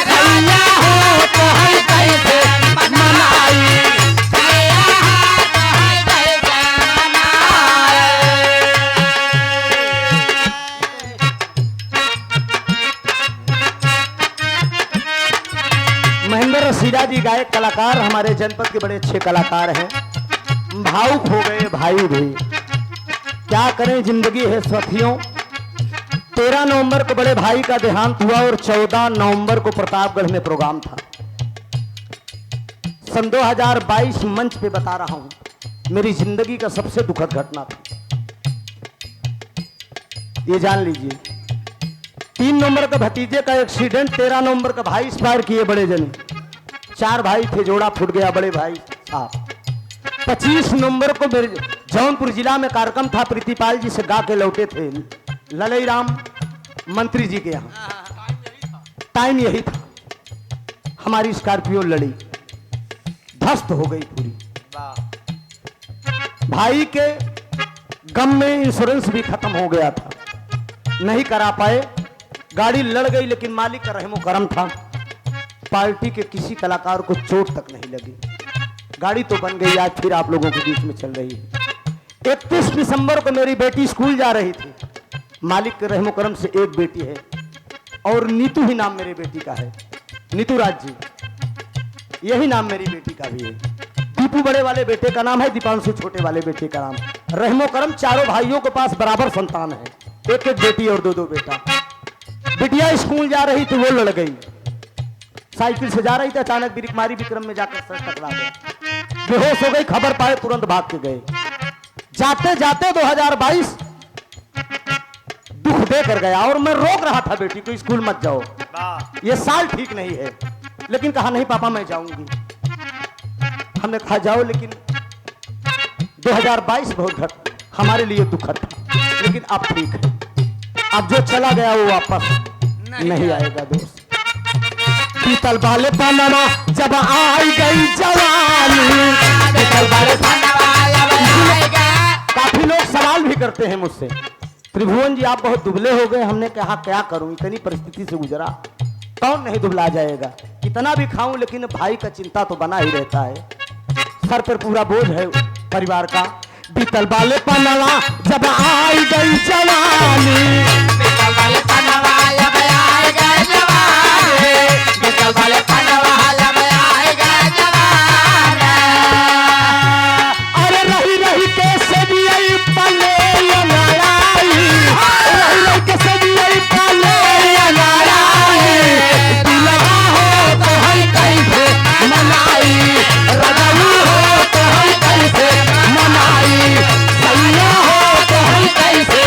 भैया हो तो है कैसे मनाई, महेंद्र रसीदा जी गायक कलाकार हमारे जनपद के बड़े अच्छे कलाकार हैं। भावुक हो गए भाई भी, क्या करें जिंदगी है साथियों। 13 नवंबर को बड़े भाई का देहांत हुआ और 14 नवंबर को प्रतापगढ़ में प्रोग्राम था। सन 2022 मंच पे बता रहा हूं, मेरी जिंदगी का सबसे दुखद घटना था, ये जान लीजिए। 3 नवंबर का भतीजे का एक्सीडेंट, 13 नवंबर का भाई एक्सपायर किए बड़े जने, 4 भाई थे, जोड़ा फूट गया बड़े भाई साहब। 25 नवंबर को मेरे जौनपुर जिला में कार्यक्रम था, प्रीतिपाल जी से गा के लौटे थे ललई राम मंत्री जी के यहाँ। टाइम यही था, हमारी स्कॉर्पियो लड़ी, ध्वस्त हो गई पूरी। भाई के गम में इंश्योरेंस भी खत्म हो गया था, नहीं करा पाए, गाड़ी लड़ गई, लेकिन मालिक का रहमो करम था, पार्टी के किसी कलाकार को चोट तक नहीं लगी। गाड़ी तो बन गई, आज फिर आप लोगों के बीच में चल रही है। 31 दिसंबर को मेरी बेटी स्कूल जा रही थी, मालिक के रहमो करम से एक बेटी है, और नीतू ही नाम मेरे बेटी का है, नीतू राज जी, यही नाम मेरी बेटी का भी है। दीपू बड़े वाले बेटे का नाम है, दीपांशु छोटे वाले बेटे का नाम। रहमो करम चारों भाइयों के पास बराबर संतान है, एक एक बेटी और दो दो बेटा। बिटिया स्कूल जा रही थी, वो लड़ गई, साइकिल से जा रही थी, अचानक बिरिकमारी विक्रम में जाकर सर टकरा गया, बेहोश हो गई। खबर पाए तुरंत भाग के गए। जाते जाते 2022 दुख दे कर गया, और मैं रोक रहा था बेटी को स्कूल मत जाओ, ये साल ठीक नहीं है, लेकिन कहा नहीं पापा मैं जाऊंगी। हमने कहा जाओ, लेकिन 2022 बहुत हमारे लिए दुखद था, लेकिन अब ठीक है। अब जो चला गया वो वापस नहीं आएगा दोस्त। पीतल वाले पनमा जब आई गई जवानी, पीतल वाले काफी लोग सवाल भी करते हैं मुझसे, त्रिभुवन जी आप बहुत दुबले हो गए। हमने कहा क्या करूं, इतनी परिस्थिति से गुजरा, कौन नहीं दुबला जाएगा। कितना भी खाऊं लेकिन भाई का चिंता तो बना ही रहता है, सर पर पूरा बोझ है परिवार का। बीतल वाले पनवा जब आई गई जवानी, बीतल वाले पनवा जब आई गई जवानी, बीतल वाले पनवा जब आई गई जवानी। अरे रही रही के सदियई पले लड़ाई, रही रही के सदियई पले लड़ाई, दिलवा हो तो हम कैसे मनाई, रगलू हो तो हम कैसे मनाई, सैया हो तो हम कैसे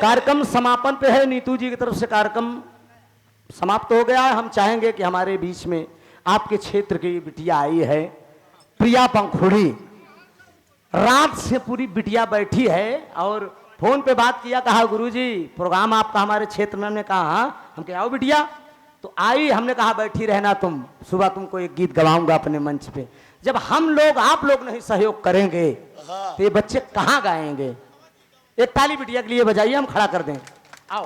कार्यक्रम समापन पे है। नीतू जी की तरफ से कार्यक्रम समाप्त हो गया है। हम चाहेंगे कि हमारे बीच में आपके क्षेत्र की बिटिया आई है, प्रिया पंखुड़ी। रात से पूरी बिटिया बैठी है और फोन पे बात किया, कहा गुरुजी प्रोग्राम आपका हमारे क्षेत्र में। हमने कहा हाँ, हम क्या आओ बिटिया, तो आई। हमने कहा बैठी रहना तुम, सुबह तुमको एक गीत गवाऊंगा अपने मंच पे। जब हम लोग आप लोग नहीं सहयोग करेंगे तो ये बच्चे कहाँ गाएंगे। एक ताली बिटिया के लिए बजाइए, हम खड़ा कर दें। आओ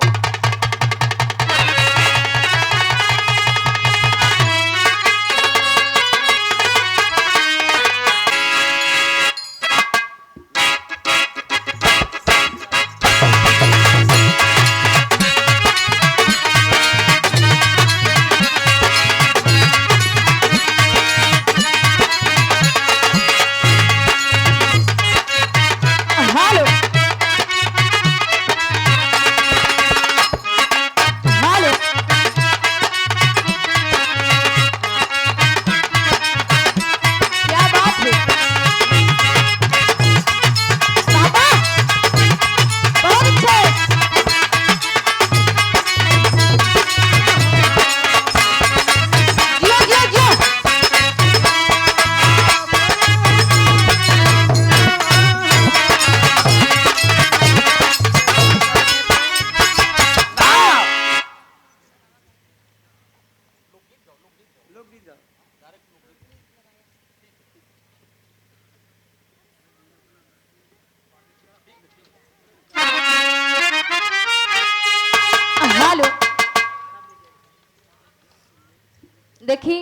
देखिए,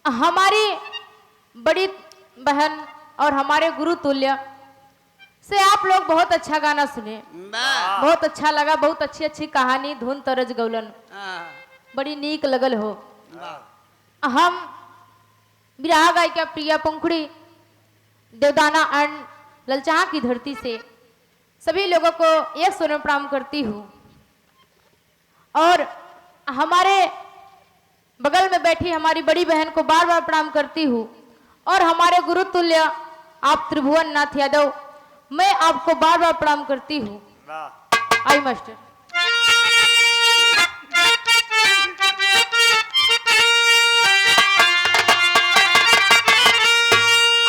हमारी बड़ी बहन और हमारे गुरु तुल्य से आप लोग बहुत अच्छा गाना सुने, बहुत अच्छा लगा, बहुत अच्छी अच्छी कहानी धुन तरज गौलन, बड़ी नीक लगल हो। हम बिरहा गायिका प्रिया पंखुड़ी देवदाना एंड ललचाहा की धरती से सभी लोगों को एक सोने प्रणाम करती हूँ, और हमारे बगल में बैठी हमारी बड़ी बहन को बार बार प्रणाम करती हूँ, और हमारे गुरु तुल्य आप त्रिभुवन नाथ यादव, मैं आपको बार बार प्रणाम करती हूँ। आई मास्टर।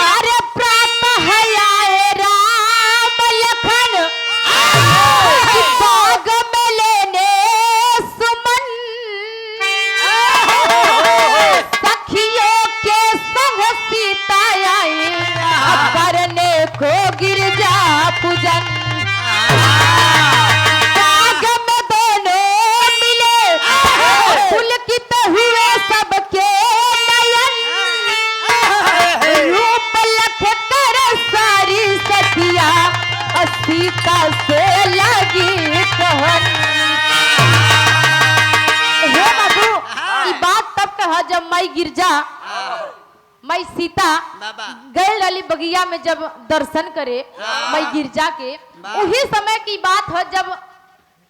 अरे प्रात है आए राम लखन, बाग में लेने सुमन, सखियों के संग सीता आई, करने को गिरजा पूजन। है जब मई गिरजा मई सीता गए रही बगिया में जब दर्शन करे मई गिरजा के उही समय की बात है जब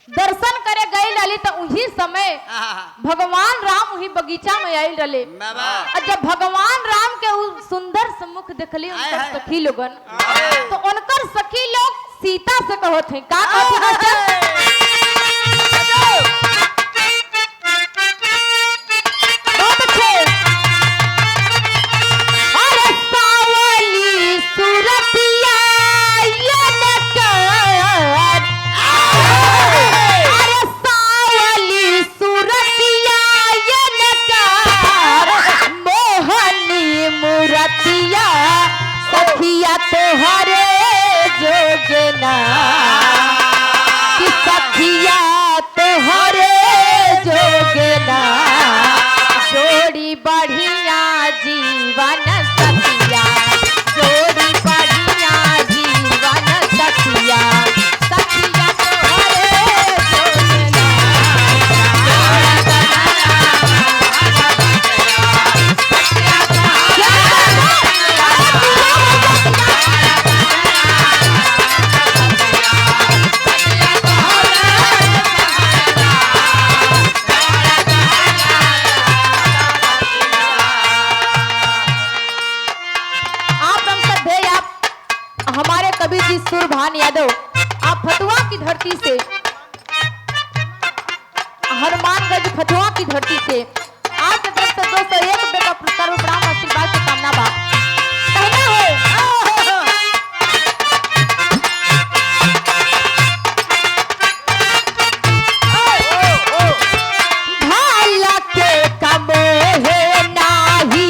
दर्शन करे गए रही तो उही समय भगवान राम वही बगीचा में आयल रहे और जब भगवान राम के सुंदर सम्मुख देखली उनकर सखी लोगन तो उनकर सखी लोग सीता से कहत है का कहत है बहुत अच्छे अरे सावली सूरतिया ये नकर अरे सावली सूरतिया ये नकर मोहनी मूरतिया सखिया तोहरे जोगना कि सखिया तोहरे जोगना जोड़ी बढ़िया जीवन सखिया जोड़ी बढ़िया जीवन सखिया सखिया तोहरे जोगना हमारे कवि जी सुरभान यादव आप फतुआ की धरती से हनुमानगंज फतुआ की धरती से आपके तरफ से 201 रुपए का पुरस्कार और प्रणाम आशीर्वाद की कामना बा कहना है भाला के कमो है नाही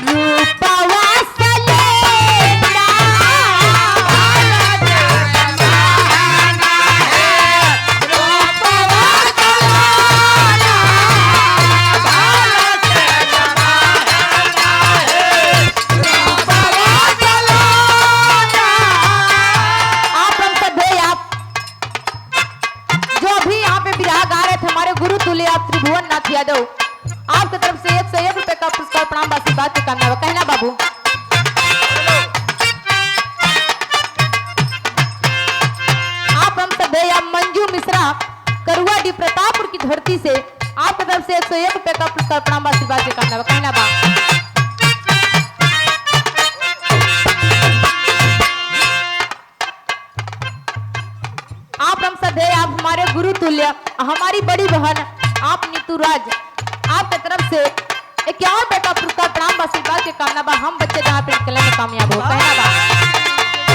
रूपवा त्रिभुवन नाथ यादव आपकी तरफ से 101 रुपए का पुरस्कार प्रणाम आशीर्वाद की कामना कहना बाबू आप हम सदैव मंजू मिश्रा करुआडी प्रतापपुर की धरती से आपकी तरफ से 101 रुपए का पुरस्कार प्रणाम आशीर्वाद की कामना कहना बा आप हम सदैव आप हमारे गुरु तुल्य हमारी बड़ी बहन आप नीतू राज आपकी तरफ से 51 रुपए का पुरस्कार प्रणाम आशीर्वाद की कामना बा हम बच्चे जहाँ पे निकलने में कामयाब हो कहना बा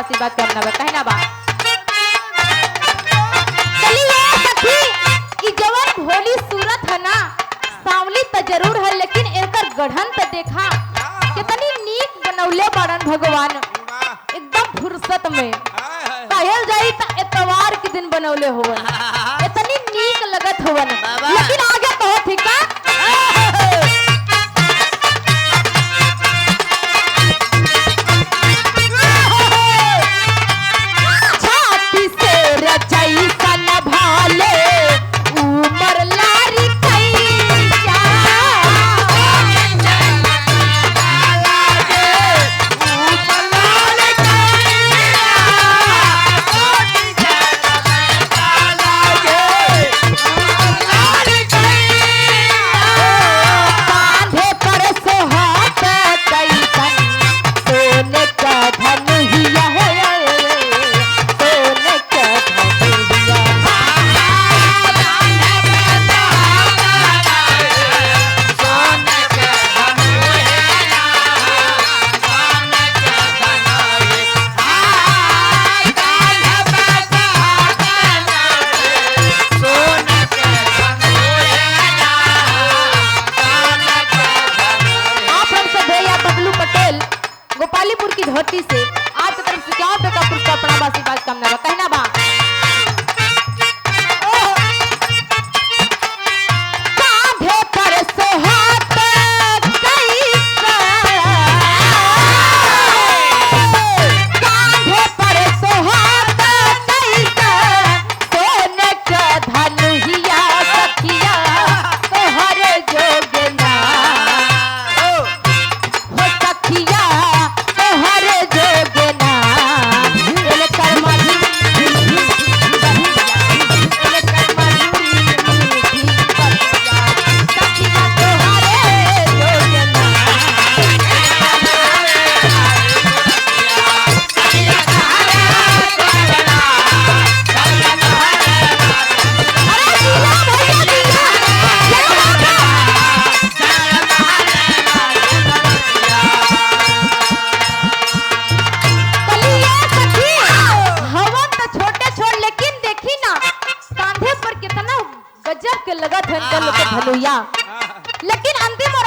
आशीर्वाद करना बा कहना बा चलिए सखी ई जवन भोली सूरत है ना सांवली तो जरूर है लेकिन एकर गढ़न तो देखा कितनी नीक बनौले बाड़न भगवान एकदम फुर्सत में कहल जाई तो एतवार के दिन बनौले होवन इतनी नीक लगत होवन लेकिन आगे कहो ठीक बा छाती से रचाई सन भाले उमर लारी कैया कांधे पर सोहात कैसन सोने का धनुहिया सोने का धनुहिया आप हमसे भैया बबलू पटेल गोपालीपुर की धरती से आपकी तरफ से क्या का पुरस्कार प्रणाम आशीर्वाद कामना बा कहना बा कांधे पर सोहात कांधे पर सोहात सोने का धनुहिया सखिया तोहर जोगना हो सखिया तोहर जोगना एलकर मधुरी एलकर मधुरी सखिया तोहर जोगना अरे जीला भैया चलिए सखी हवन तो छोटे छोड़ लेकिन देखी ना कांधे पर कितना गजब के लगत है इनका लोग के धनुया लेकिन अंतिम और